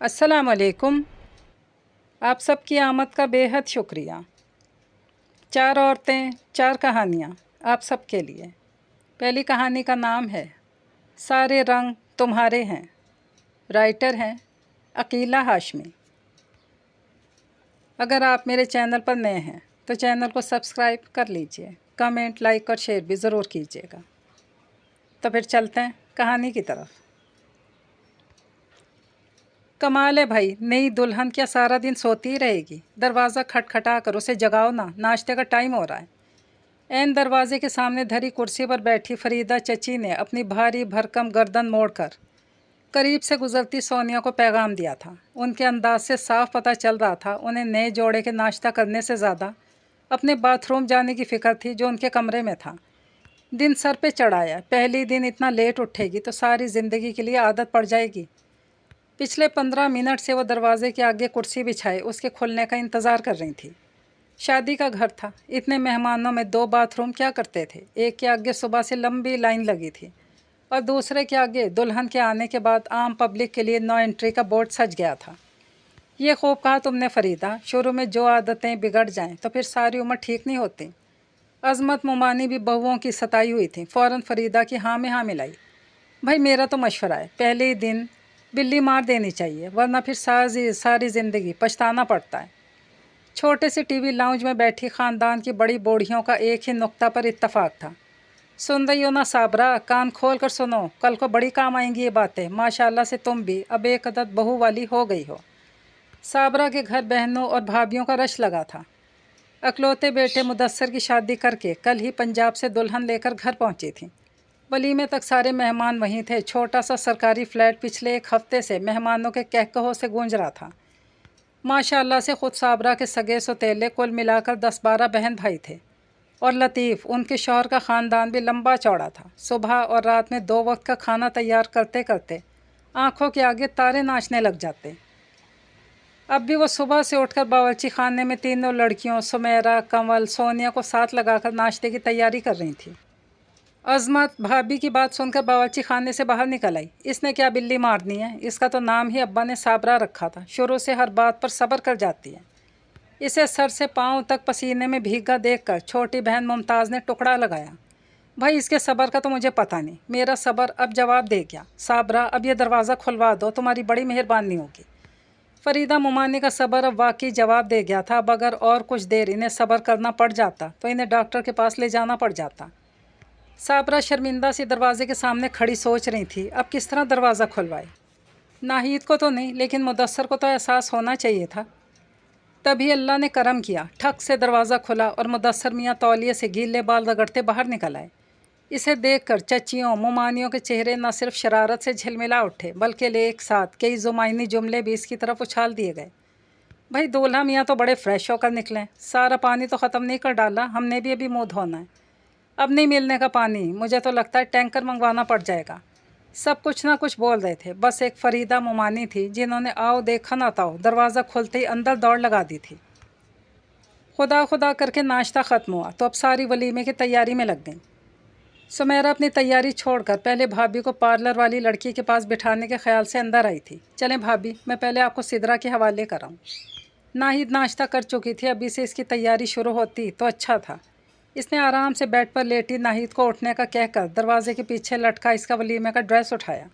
अस्सलाम वालेकुम। आप सबकी आमद का बेहद शुक्रिया। 4 औरतें 4 कहानियाँ आप सबके लिए। पहली कहानी का नाम है सारे रंग तुम्हारे हैं। राइटर हैं अकीला हाशमी। अगर आप मेरे चैनल पर नए हैं तो चैनल को सब्सक्राइब कर लीजिए, कमेंट, लाइक और शेयर भी ज़रूर कीजिएगा। तो फिर चलते हैं कहानी की तरफ। कमाल है भाई, नई दुल्हन क्या सारा दिन सोती ही रहेगी? दरवाज़ा खटखटा कर उसे जगाओ ना, नाश्ते का टाइम हो रहा है। ऐन दरवाजे के सामने धरी कुर्सी पर बैठी फरीदा चची ने अपनी भारी भरकम गर्दन मोड़कर करीब से गुजरती सोनिया को पैगाम दिया था। उनके अंदाज से साफ पता चल रहा था उन्हें नए जोड़े के नाश्ता करने से ज़्यादा अपने बाथरूम जाने की फ़िक्र थी जो उनके कमरे में था। दिन सर पे चढ़ाया, पहली दिन इतना लेट उठेगी तो सारी ज़िंदगी के लिए आदत पड़ जाएगी। पिछले 15 मिनट से वो दरवाजे के आगे कुर्सी बिछाए उसके खुलने का इंतज़ार कर रही थी। शादी का घर था, इतने मेहमानों में 2 बाथरूम क्या करते थे। एक के आगे सुबह से लंबी लाइन लगी थी और दूसरे के आगे दुल्हन के आने के बाद आम पब्लिक के लिए नो एंट्री का बोर्ड सज गया था। ये खूब कहा तुमने फरीदा, शुरू में जो आदतें बिगड़ जाएं तो फिर सारी उम्र ठीक नहीं होती। अज़मत मुमानी भी बहुओं की सताई हुई थी, फ़ौरन फरीदा की हाँ में हाँ मिलाई। भाई मेरा तो मशवरा है, पहले ही दिन बिल्ली मार देनी चाहिए, वरना फिर सारी ज़िंदगी पछताना पड़ता है। छोटे से टीवी लाउंज में बैठी ख़ानदान की बड़ी बूढ़ियों का एक ही नुक्ता पर इत्तफाक था। सुन रही हो ना साबरा, कान खोल कर सुनो, कल को बड़ी काम आएंगी ये बातें। माशाल्लाह से तुम भी अब एक अदद बहू वाली हो गई हो। साबरा के घर बहनों और भाभीयों का रश लगा था। अकलौते बेटे मुदस्सर की शादी करके कल ही पंजाब से दुल्हन लेकर घर पहुंची थी। वलीमे तक सारे मेहमान वहीं थे। छोटा सा सरकारी फ्लैट पिछले 1 हफ्ते से मेहमानों के कहकहों से गूंज रहा था। माशाल्लाह से ख़ुद साबरा के सगे सौतेले कुल मिलाकर 10-12 बहन भाई थे और लतीफ़ उनके शौहर का ख़ानदान भी लंबा चौड़ा था। सुबह और रात में 2 वक्त का खाना तैयार करते करते आँखों के आगे तारे नाचने लग जाते। अब भी वो सुबह से उठकर बावर्ची खाने में तीनों लड़कियों सुमेरा, कंवल, सोनिया को साथ लगाकर नाश्ते की तैयारी कर रही थी। अज़मत भाभी की बात सुनकर बावर्ची खाने से बाहर निकल आई। इसने क्या बिल्ली मारनी है? इसका तो नाम ही अब्बा ने साबरा रखा था। शुरू से हर बात पर सब्र कर जाती है। इसे सर से पाँव तक पसीने में भीगा देखकर छोटी बहन मुमताज़ ने टुकड़ा लगाया। भाई इसके सब्र का तो मुझे पता नहीं, मेरा सब्र अब जवाब दे गया। साबरा अब ये दरवाज़ा खुलवा दो, तुम्हारी बड़ी मेहरबानी होगी। फरीदा मुमानी का सब्र अब वाकई जवाब दे गया था। अब अगर और कुछ देर इन्हें सब्र करना पड़ जाता तो इन्हें डॉक्टर के पास ले जाना पड़ जाता। साबरा शर्मिंदा सी दरवाजे के सामने खड़ी सोच रही थी अब किस तरह दरवाज़ा खुलवाए। नाहिद को तो नहीं, लेकिन मुदस्सर को तो एहसास होना चाहिए था। तभी अल्लाह ने करम किया, ठक से दरवाज़ा खुला और मुदस्सर मियाँ तौलिए से गीले बाल रगड़ते बाहर निकल आए। इसे देखकर चचियों मुमानियों के चेहरे न सिर्फ शरारत से झिलमिला उठे बल्कि एक साथ कई ज़ुमाइनी जुमले भी इसकी तरफ उछाल दिए गए। भाई दूल्हा मियाँ तो बड़े फ्रेश होकर निकलें, सारा पानी तो ख़त्म नहीं कर डाला, हमने भी अभी मुँह धोना है। अब नहीं मिलने का पानी, मुझे तो लगता है टैंकर मंगवाना पड़ जाएगा। सब कुछ ना कुछ बोल रहे थे, बस एक फरीदा मुमानी थी जिन्होंने आओ देखा ना ताओ दरवाज़ा खुलते ही अंदर दौड़ लगा दी थी। खुदा खुदा करके नाश्ता ख़त्म हुआ तो अब सारी वलीमे की तैयारी में लग गई। सुमेरा अपनी तैयारी छोड़कर पहले भाभी को पार्लर वाली लड़की के पास बिठाने के ख्याल से अंदर आई थी। चलें भाभी, मैं पहले आपको सिदरा के हवाले कराऊँ। नाहिद नाश्ता कर चुकी थी, अभी से इसकी तैयारी शुरू होती तो अच्छा था। इसने आराम से बेड पर लेटी नाहिद को उठने का कहकर दरवाजे के पीछे लटका इसका वलीमे का ड्रेस उठाया।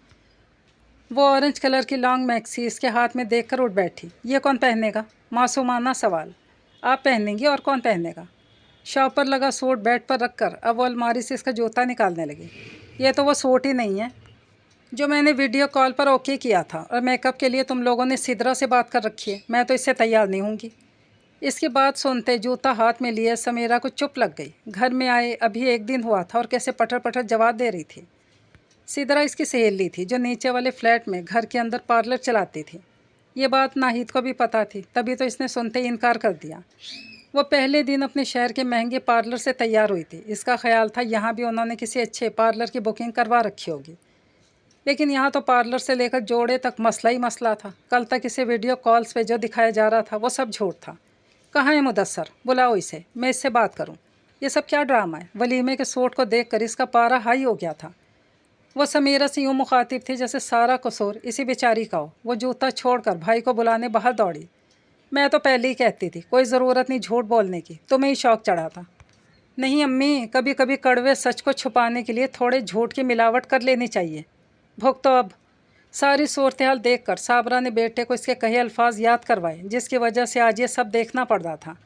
वो ऑरेंज कलर की लॉन्ग मैक्सी इसके हाथ में देखकर उठ बैठी। ये कौन पहनेगा? मासूमाना सवाल। आप पहनेंगी और कौन पहनेगा? शॉप पर लगा सूट बेड पर रखकर अब वो अलमारी से इसका जूता निकालने लगी। ये तो वो सूट ही नहीं है जो मैंने वीडियो कॉल पर ओके किया था, और मेकअप के लिए तुम लोगों ने सिदरा से बात कर रखी है। मैं तो इससे तैयार नहीं होंगी। इसकी बात सुनते जूता हाथ में लिए समीरा को चुप लग गई। घर में आए अभी 1 दिन हुआ था और कैसे पटर पटर जवाब दे रही थी। सिदरा इसकी सहेली थी जो नीचे वाले फ्लैट में घर के अंदर पार्लर चलाती थी। ये बात नाहिद को भी पता थी, तभी तो इसने सुनते ही इनकार कर दिया। वो पहले दिन अपने शहर के महंगे पार्लर से तैयार हुई थी। इसका ख्याल था यहाँ भी उन्होंने किसी अच्छे पार्लर की बुकिंग करवा रखी होगी, लेकिन यहाँ तो पार्लर से लेकर जोड़े तक मसला ही मसला था। कल तक इसे वीडियो कॉल्स पे जो दिखाया जा रहा था वो सब झूठ था। कहाँ है मुदस्सर? बुलाओ इसे, मैं इससे बात करूँ। ये सब क्या ड्रामा है? वलीमे के सूट को देखकर इसका पारा हाई हो गया था। वो समीरा से यूँ मुखातिब थी जैसे सारा कसूर इसी बेचारी का हो। वो जूता छोड़कर भाई को बुलाने बाहर दौड़ी। मैं तो पहले ही कहती थी कोई ज़रूरत नहीं झूठ बोलने की, तुम्हें ही शौक चढ़ा था। नहीं अम्मी, कभी कभी कड़वे सच को छुपाने के लिए थोड़े झूठ की मिलावट कर लेनी चाहिए। भुगतो तो अब। सारी सूरत हाल देख कर साबरा ने बेटे को इसके कहे अल्फाज याद करवाए जिसकी वजह से आज ये सब देखना पड़ रहा था।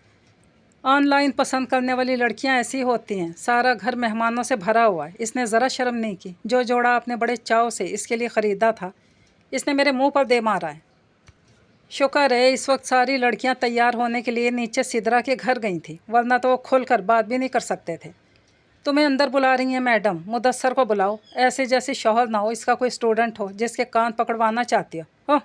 ऑनलाइन पसंद करने वाली लड़कियां ऐसी होती हैं। सारा घर मेहमानों से भरा हुआ है, इसने ज़रा शर्म नहीं की। जो जोड़ा आपने बड़े चाव से इसके लिए ख़रीदा था इसने मेरे मुंह पर दे मारा है। शुक्र है इस वक्त सारी लड़कियां तैयार होने के लिए नीचे सिदरा के घर गई थी, वरना तो वो खुल कर बात भी नहीं कर सकते थे। तुम्हें अंदर बुला रही हैं मैडम, मुदस्सर को बुलाओ। ऐसे जैसे शौहर ना हो इसका कोई स्टूडेंट हो जिसके कान पकड़वाना चाहती हो।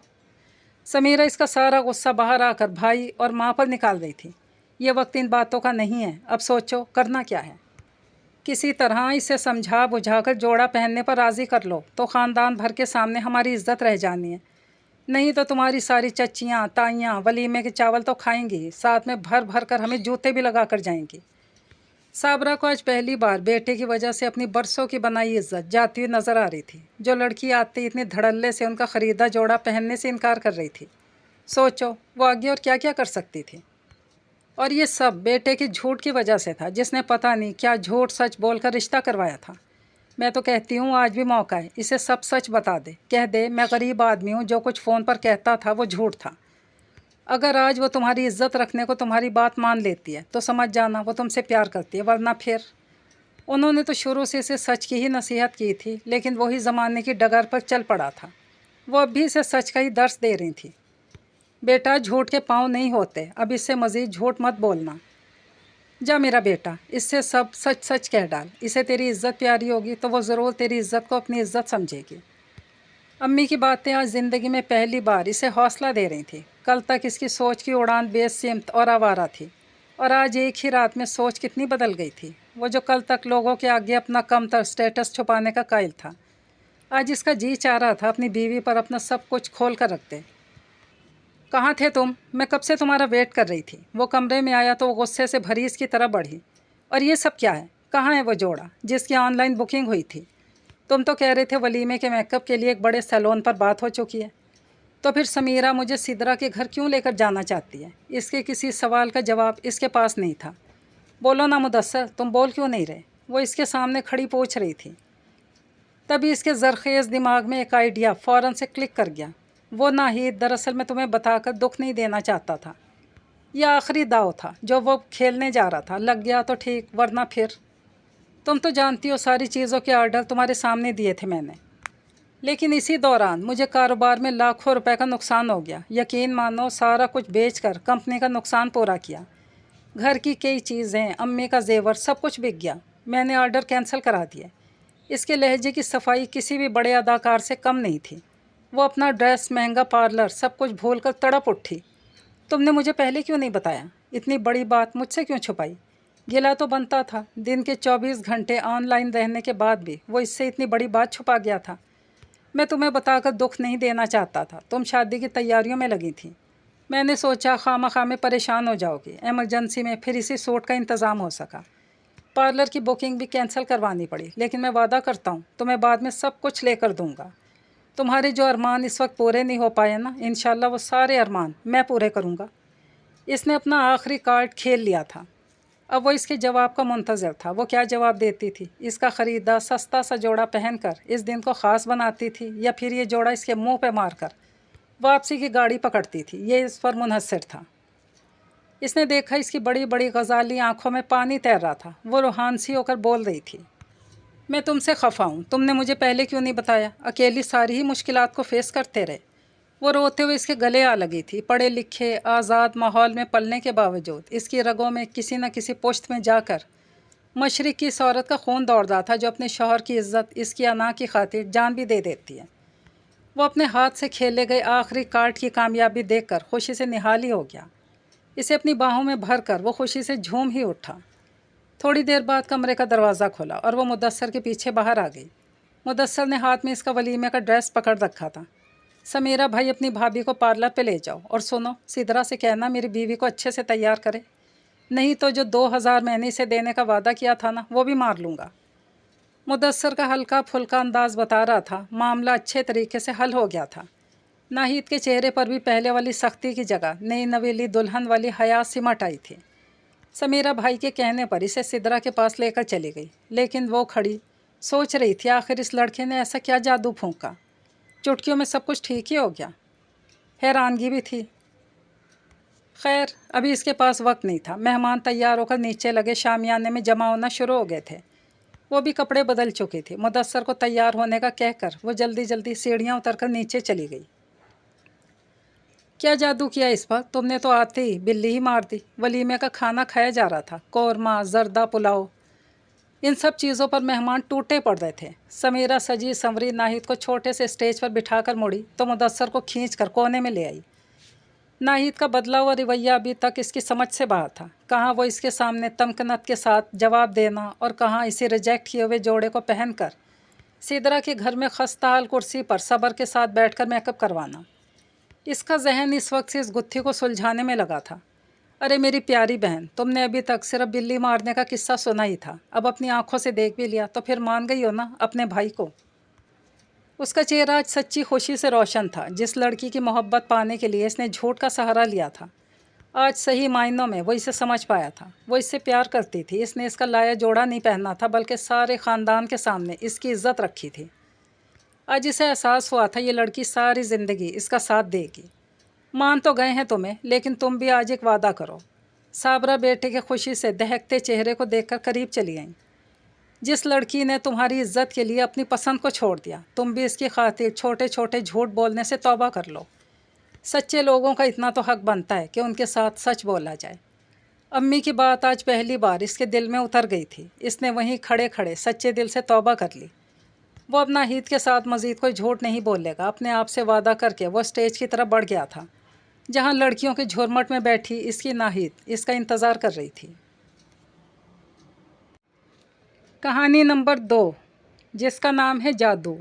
समीरा इसका सारा गुस्सा बाहर आकर भाई और माँ पर निकाल रही थी। ये वक्त इन बातों का नहीं है, अब सोचो करना क्या है। किसी तरह इसे समझा बुझाकर जोड़ा पहनने पर राज़ी कर लो तो ख़ानदान भर के सामने हमारी इज्जत रह जानी है। नहीं तो तुम्हारी सारी चच्चियाँ ताइयाँ वलीमे के चावल तो खाएंगी, साथ में भर भर कर हमें जूते भी लगा कर जाएंगी। साबरा को आज पहली बार बेटे की वजह से अपनी बरसों की बनाई इज्जत जाती हुई नज़र आ रही थी। जो लड़की आती इतने धड़ल्ले से उनका ख़रीदा जोड़ा पहनने से इनकार कर रही थी। सोचो वो आगे और क्या क्या कर सकती थी। और ये सब बेटे की झूठ की वजह से था, जिसने पता नहीं क्या झूठ सच बोलकर रिश्ता करवाया था। मैं तो कहती हूँ आज भी मौका है, इसे सब सच बता दे। कह दे मैं गरीब आदमी हूँ, जो कुछ फ़ोन पर कहता था वो झूठ था। अगर आज वो तुम्हारी इज्जत रखने को तुम्हारी बात मान लेती है तो समझ जाना वो तुमसे प्यार करती है, वरना फिर। उन्होंने तो शुरू से इसे सच की ही नसीहत की थी, लेकिन वही ज़माने की डगर पर चल पड़ा था। वो अब भी इसे सच का ही दर्स दे रही थी। बेटा झूठ के पाँव नहीं होते, अब इससे मज़ीद झूठ मत बोलना। जा मेरा बेटा, इससे सब सच सच कह डाल। इसे तेरी इज़्ज़त प्यारी होगी तो वो ज़रूर तेरी इज़्ज़त को अपनी इज़्ज़त समझेगी। अम्मी की बातें आज ज़िंदगी में पहली बार इसे हौसला दे रही थी। कल तक इसकी सोच की उड़ान बेसिमत और आवारा थी, और आज एक ही रात में सोच कितनी बदल गई थी। वो जो कल तक लोगों के आगे अपना कमतर स्टेटस छुपाने का कायल था, आज इसका जी चाह रहा था अपनी बीवी पर अपना सब कुछ खोल कर रख दे। कहाँ थे तुम? मैं कब से तुम्हारा वेट कर रही थी। वो कमरे में आया तो वो गुस्से से भरी इसकी तरफ बढ़ी। और ये सब क्या है? कहाँ है वो जोड़ा जिसकी ऑनलाइन बुकिंग हुई थी? तुम तो कह रहे थे वलीमे के मेकअप के लिए एक बड़े सैलून पर बात हो चुकी है। तो फिर समीरा मुझे सिदरा के घर क्यों लेकर जाना चाहती है? इसके किसी सवाल का जवाब इसके पास नहीं था। बोलो ना मुदस्सर, तुम बोल क्यों नहीं रहे? वो इसके सामने खड़ी पूछ रही थी। तभी इसके ज़रखेज़ दिमाग में एक आइडिया फ़ौरन से क्लिक कर गया। वो नाहिद दरअसल मैं तुम्हें बताकर दुख नहीं देना चाहता था। यह आखिरी दाव था जो वो खेलने जा रहा था। लग गया तो ठीक, वरना फिर। तुम तो जानती हो सारी चीज़ों के ऑर्डर तुम्हारे सामने दिए थे मैंने, लेकिन इसी दौरान मुझे कारोबार में लाखों रुपए का नुकसान हो गया। यकीन मानो सारा कुछ बेचकर कंपनी का नुकसान पूरा किया। घर की कई चीज़ें, अम्मी का जेवर, सब कुछ बिक गया। मैंने ऑर्डर कैंसिल करा दिए। इसके लहजे की सफाई किसी भी बड़े अदाकार से कम नहीं थी। वो अपना ड्रेस, महंगा पार्लर, सब कुछ भूल कर तड़प उठी। तुमने मुझे पहले क्यों नहीं बताया? इतनी बड़ी बात मुझसे क्यों छुपाई? गिला तो बनता था। दिन के 24 घंटे ऑनलाइन रहने के बाद भी वो इससे इतनी बड़ी बात छुपा गया था। मैं तुम्हें बताकर दुख नहीं देना चाहता था। तुम शादी की तैयारियों में लगी थी। मैंने सोचा खामा में परेशान हो जाओगी। एमरजेंसी में फिर इसी सूट का इंतज़ाम हो सका। पार्लर की बुकिंग भी कैंसिल करवानी पड़ी, लेकिन मैं वादा करता हूँ तुम्हें बाद में सब कुछ लेकर दूँगा। तुम्हारे जो अरमान इस वक्त पूरे नहीं हो पाए ना, इंशाल्लाह वो सारे अरमान मैं पूरे करूँगा। इसने अपना आखिरी कार्ड खेल लिया था। अब वो इसके जवाब का मुंतज़र था। वो क्या जवाब देती थी? इसका ख़रीदा सस्ता सा जोड़ा पहनकर इस दिन को ख़ास बनाती थी, या फिर ये जोड़ा इसके मुंह पे मारकर वापसी की गाड़ी पकड़ती थी? ये इस पर मुनहसर था। इसने देखा इसकी बड़ी बड़ी गज़ाली आँखों में पानी तैर रहा था। वो रूहानसी होकर बोल रही थी, मैं तुमसे खफा हूँ, तुमने मुझे पहले क्यों नहीं बताया? अकेली सारी ही मुश्किलात को फेस करते रहे। वो रोते हुए इसके गले आ लगी थी। पढ़े लिखे आज़ाद माहौल में पलने के बावजूद इसकी रगों में किसी न किसी पुश्त में जाकर मशरिक़ की इस औरत का खून दौड़ रहा था, जो अपने शौहर की इज़्ज़त, इसकी अना की खातिर जान भी दे देती है। वो अपने हाथ से खेले गए आखिरी कार्ड की कामयाबी देखकर खुशी से निहाली हो गया। इसे अपनी बाहों में भर कर वो खुशी से झूम ही उठा। थोड़ी देर बाद कमरे का दरवाज़ा खोला और वो मुदस्सर के पीछे बाहर आ गई। मुदस्सर ने हाथ में इसका वलीमे का ड्रेस पकड़ रखा था। समीरा भाई, अपनी भाभी को पार्लर पे ले जाओ, और सुनो, सिदरा से कहना मेरी बीवी को अच्छे से तैयार करे, नहीं तो जो 2000 मैंने इसे देने का वादा किया था ना, वो भी मार लूँगा। मुदस्सर का हल्का फुल्का अंदाज बता रहा था मामला अच्छे तरीके से हल हो गया था। नाहिद के चेहरे पर भी पहले वाली सख्ती की जगह नई नवेली दुल्हन वाली हया सिमट आई थी। समीरा भाई के कहने पर इसे सिदरा के पास लेकर चली गई, लेकिन वो खड़ी सोच रही थी आखिर इस लड़के ने ऐसा क्या जादू फूंका, चुटकियों में सब कुछ ठीक ही हो गया। हैरानगी भी थी। खैर अभी इसके पास वक्त नहीं था। मेहमान तैयार होकर नीचे लगे शामियाने में जमा होना शुरू हो गए थे। वो भी कपड़े बदल चुकी थी। मुदस्सर को तैयार होने का कहकर वो जल्दी जल्दी सीढ़ियाँ उतरकर नीचे चली गई। क्या जादू किया इस पर? तुमने तो आते ही बिल्ली ही मार दी। वलीमे का खाना खाया जा रहा था, कौरमा, जर्दा, पुलाव, इन सब चीज़ों पर मेहमान टूटे पड़ रहे थे। समीरा सजी संवरी नाहिद को छोटे से स्टेज पर बिठाकर मुड़ी तो मुदस्सर को खींच कर कोने में ले आई। नाहिद का बदला हुआ रवैया अभी तक इसकी समझ से बाहर था। कहाँ वो इसके सामने तमकनत के साथ जवाब देना और कहाँ इसे रिजेक्ट किए हुए जोड़े को पहनकर सिदरा के घर में खस्ताहाल कुर्सी पर सब्र के साथ बैठकर मेकअप करवाना। इसका जहन इस वक्त से इस गुत्थी को सुलझाने में लगा था। अरे मेरी प्यारी बहन, तुमने अभी तक सिर्फ बिल्ली मारने का किस्सा सुना ही था, अब अपनी आंखों से देख भी लिया तो फिर मान गई हो ना अपने भाई को। उसका चेहरा आज सच्ची खुशी से रोशन था। जिस लड़की की मोहब्बत पाने के लिए इसने झूठ का सहारा लिया था, आज सही मायनों में वो इसे समझ पाया था। वो इससे प्यार करती थी। इसने इसका लाया जोड़ा नहीं पहना था, बल्कि सारे ख़ानदान के सामने इसकी इज्जत रखी थी। आज इसे एहसास हुआ था ये लड़की सारी ज़िंदगी इसका साथ देगी। मान तो गए हैं तुम्हें, लेकिन तुम भी आज एक वादा करो। साबरा बेटे की खुशी से दहकते चेहरे को देखकर करीब चली आई। जिस लड़की ने तुम्हारी इज्जत के लिए अपनी पसंद को छोड़ दिया, तुम भी इसकी खातिर छोटे छोटे झूठ बोलने से तौबा कर लो। सच्चे लोगों का इतना तो हक बनता है कि उनके साथ सच बोला जाए। अम्मी की बात आज पहली बार इसके दिल में उतर गई थी। इसने वहीं खड़े खड़े सच्चे दिल से तौबा कर ली। वो अब नाहिद के साथ मज़ीद कोई झूठ नहीं बोलेगा। अपने आप से वादा करके वो स्टेज की तरफ बढ़ गया था, जहाँ लड़कियों के झुरमट में बैठी इसकी नाहिद इसका इंतज़ार कर रही थी। कहानी नंबर 2, जिसका नाम है जादू।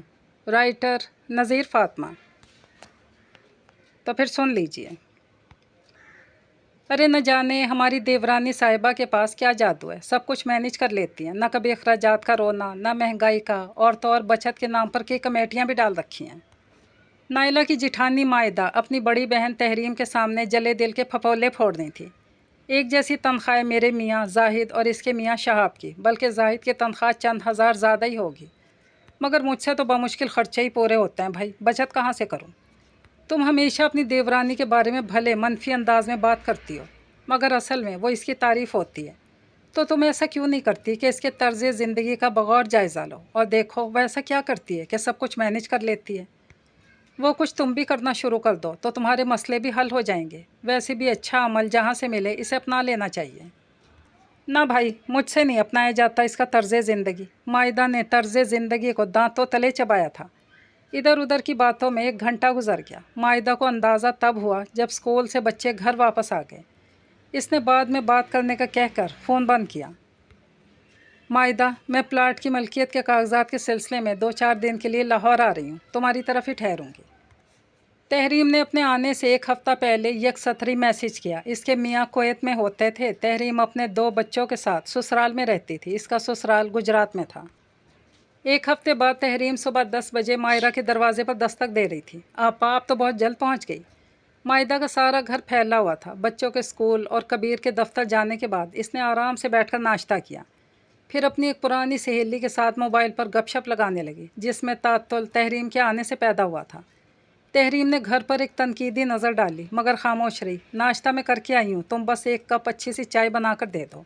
राइटर नज़ीर फातिमा। तो फिर सुन लीजिए। अरे न जाने हमारी देवरानी साहिबा के पास क्या जादू है, सब कुछ मैनेज कर लेती हैं। न कभी अखराजात का रोना, न महंगाई का, और तो और बचत के नाम पर कई कमेटियाँ भी डाल रखी हैं। नाइला की जिठानी मायदा अपनी बड़ी बहन तहरीम के सामने जले दिल के फफोले फोड़ रही थी। एक जैसी तनख्वाह मेरे मियाँ जाहिद और इसके मियाँ शहाब की, बल्कि जाहिद की तनख्वाह चंद हज़ार ज़्यादा ही होगी, मगर मुझसे तो बमुश्किल ख़र्चे ही पूरे होते हैं भाई, बचत कहाँ से करूँ। तुम हमेशा अपनी देवरानी के बारे में भले मनफी अंदाज में बात करती हो, मगर असल में वो इसकी तारीफ़ होती है। तो तुम ऐसा क्यों नहीं करती कि इसके तर्ज़ ज़िंदगी का बगौर जायज़ा लो और देखो वह ऐसा क्या करती है कि सब कुछ मैनेज कर लेती है। वो कुछ तुम भी करना शुरू कर दो तो तुम्हारे मसले भी हल हो जाएंगे। वैसे भी अच्छा अमल जहाँ से मिले इसे अपना लेना चाहिए। ना भाई, मुझसे नहीं अपनाया जाता इसका तर्ज़ ज़िंदगी। मायदा ने तर्ज़ ज़िंदगी को दांतों तले चबाया था। इधर उधर की बातों में 1 घंटा गुजर गया। मायदा को अंदाज़ा तब हुआ जब स्कूल से बच्चे घर वापस आ गए। इसने बाद में बात करने का कहकर फ़ोन बंद किया। मायदा, मैं प्लाट की मलकियत के कागजात के सिलसिले में 2-4 दिन के लिए लाहौर आ रही हूँ, तुम्हारी तरफ ही ठहरूँगी। तहरीम ने अपने आने से 1 हफ़्ता पहले यकसतरी मैसेज किया। इसके मियाँ कुवैत में होते थे। तहरीम अपने 2 बच्चों के साथ ससुराल में रहती थी। इसका ससुराल गुजरात में था। 1 हफ़्ते बाद तहरीम सुबह 10 बजे मायरा के दरवाजे पर दस्तक दे रही थी। आप तो बहुत जल्द पहुँच गई। मायदा का सारा घर फैला हुआ था। बच्चों के स्कूल और कबीर के दफ्तर जाने के बाद इसने आराम से बैठकर नाश्ता किया, फिर अपनी एक पुरानी सहेली के साथ मोबाइल पर गपशप लगाने लगी, जिसमें तात्तुल तहरीम के आने से पैदा हुआ था। तहरीम ने घर पर एक तनकीदी नज़र डाली, मगर खामोश रही। नाश्ता मैं करके आई हूँ, तुम बस 1 कप अच्छी सी चाय बनाकर दे दो।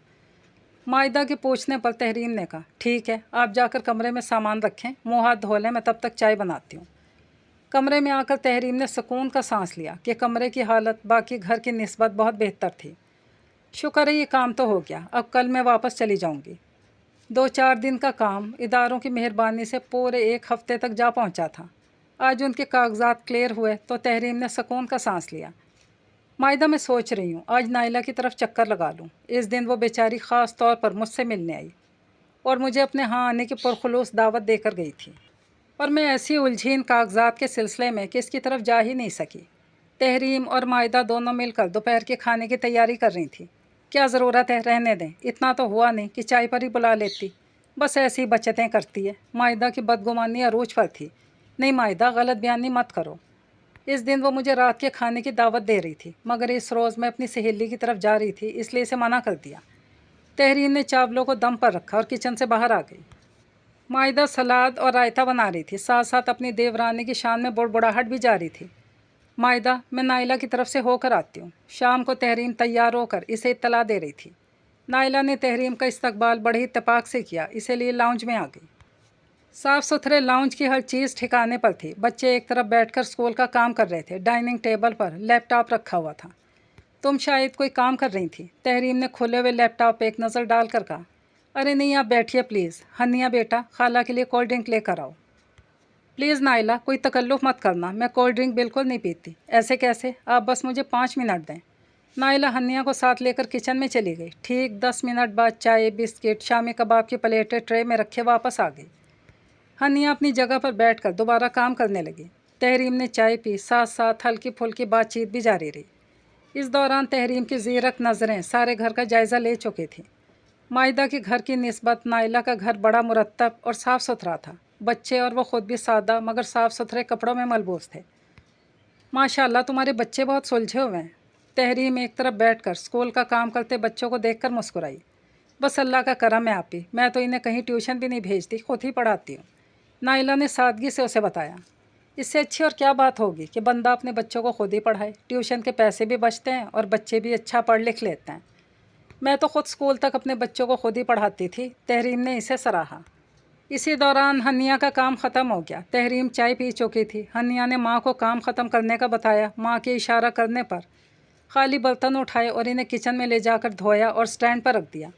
मायदा के पूछने पर तहरीम ने कहा, ठीक है, आप जाकर कमरे में सामान रखें, मुँह हाथ धो लें, मैं तब तक चाय बनाती हूँ। कमरे में आकर तहरीम ने सुकून का सांस लिया कि कमरे की हालत बाकी घर की निस्बत बहुत बेहतर थी। शुक्र है ये काम तो हो गया, अब कल मैं वापस चली जाऊँगी। 2-4 दिन का काम इदारों की मेहरबानी से पूरे 1 हफ़्ते तक जा पहुँचा था। आज उनके कागजात क्लियर हुए तो तहरीम ने सुकून का सांस लिया। मायदा, मैं सोच रही हूँ आज नाइला की तरफ चक्कर लगा लूँ। इस दिन वो बेचारी ख़ास तौर पर मुझसे मिलने आई और मुझे अपने यहाँ आने की पुरखुलूस दावत देकर गई थी, और मैं ऐसी उलझी इन कागजात के सिलसिले में कि इसकी तरफ जा ही नहीं सकी। तहरीम और मायदा दोनों मिलकर दोपहर के खाने की तैयारी कर रही थी। क्या ज़रूरत है, रहने दें, इतना तो हुआ नहीं कि चाय पर ही बुला लेती। बस ऐसी बचतें करती है। माहिदा की बदगुमानी अरूज पर थी। नहीं माहिदा, गलत बयानी मत करो। इस दिन वो मुझे रात के खाने की दावत दे रही थी, मगर इस रोज़ मैं अपनी सहेली की तरफ जा रही थी, इसलिए इसे मना कर दिया। तहरीन ने चावलों को दम पर रखा और किचन से बाहर आ गई। माहिदा सलाद और रायता बना रही थी, साथ साथ अपनी देवरानी की शान में बुड़बुड़ाहट भी जारी थी। माहिदा, मैं नाइला की तरफ से होकर आती हूँ। शाम को तहरीम तैयार होकर इसे इत्तला दे रही थी। नाइला ने तहरीम का इस्तकबाल बड़े इत्तेफाक से किया, इसीलिए लाउंज में आ गई। साफ़ सुथरे लाउंज की हर चीज़ ठिकाने पर थी। बच्चे एक तरफ बैठकर स्कूल का काम कर रहे थे। डाइनिंग टेबल पर लैपटॉप रखा हुआ था। तुम शायद कोई काम कर रही थी। तहरीम ने खुले हुए लैपटॉप पर एक नज़र डालकर कहा। अरे नहीं, आप बैठिए प्लीज़। हनिया बेटा, खाला के लिए कोल्ड ड्रिंक लेकर आओ। प्लीज़ नाइला, कोई तकल्लुफ़ मत करना, मैं कोल्ड ड्रिंक बिल्कुल नहीं पीती। ऐसे कैसे? आप बस मुझे 5 मिनट दें। नाइला हनिया को साथ लेकर किचन में चली गई। ठीक 10 मिनट बाद चाय, बिस्किट, शामी कबाब की प्लेटें ट्रे में रखे वापस आ गई। हनिया अपनी जगह पर बैठकर दोबारा काम करने लगी। तहरीम ने चाय पी, साथ साथ हल्की फुल्की बातचीत भी जारी रही। इस दौरान तहरीम की ज़ीरक नज़रें सारे घर का जायज़ा ले चुकी थी। माहिदा के घर की निस्बत नाइला का घर बड़ा मुरतब और साफ़ सुथरा था। बच्चे और वो ख़ुद भी सादा मगर साफ़ सुथरे कपड़ों में मलबूस थे। माशाल्लाह, तुम्हारे बच्चे बहुत सुलझे हुए हैं। तहरीम एक तरफ बैठकर स्कूल का काम करते बच्चों को देखकर मुस्कुराई। बस अल्लाह का करम है आप ही, मैं तो इन्हें कहीं ट्यूशन भी नहीं भेजती, खुद ही पढ़ाती हूँ। नाइला ने सादगी से उसे बताया। इससे अच्छी और क्या बात होगी कि बंदा अपने बच्चों को खुद ही पढ़ाए। ट्यूशन के पैसे भी बचते हैं और बच्चे भी अच्छा पढ़ लिख लेते हैं। मैं तो ख़ुद स्कूल तक अपने बच्चों को खुद ही पढ़ाती थी। तहरीम ने इसे सराहा। इसी दौरान हनिया का काम ख़त्म हो गया। तहरीम चाय पी चुकी थी। हनिया ने माँ को काम ख़त्म करने का बताया। माँ के इशारा करने पर खाली बर्तन उठाए और इन्हें किचन में ले जाकर धोया और स्टैंड पर रख दिया।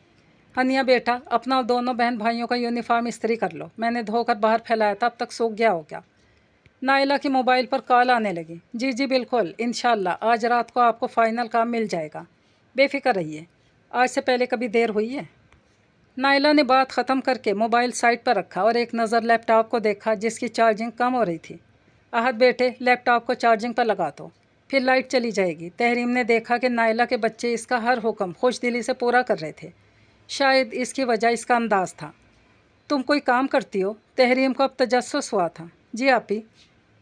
हनिया बेटा, अपना और दोनों बहन भाइयों का यूनिफॉर्म इस्त्री कर लो। मैंने धोकर बाहर फैलाया था, अब तक सूख गया होगा। नाइला की मोबाइल पर कॉल आने लगी। जी जी बिल्कुल, इंशाल्लाह आज रात को आपको फ़ाइनल काम मिल जाएगा, बेफिक्र रहिए। आज से पहले कभी देर हुई है? नाइला ने बात ख़त्म करके मोबाइल साइड पर रखा और एक नज़र लैपटॉप को देखा जिसकी चार्जिंग कम हो रही थी। आहत बेटे, लैपटॉप को चार्जिंग पर लगा दो, फिर लाइट चली जाएगी। तहरीम ने देखा कि नाइला के बच्चे इसका हर हुक्म खुश दिली से पूरा कर रहे थे। शायद इसकी वजह इसका अंदाज़ था। तुम कोई काम करती हो? तहरीम को अब तजस्सुस हुआ था। जी आपी,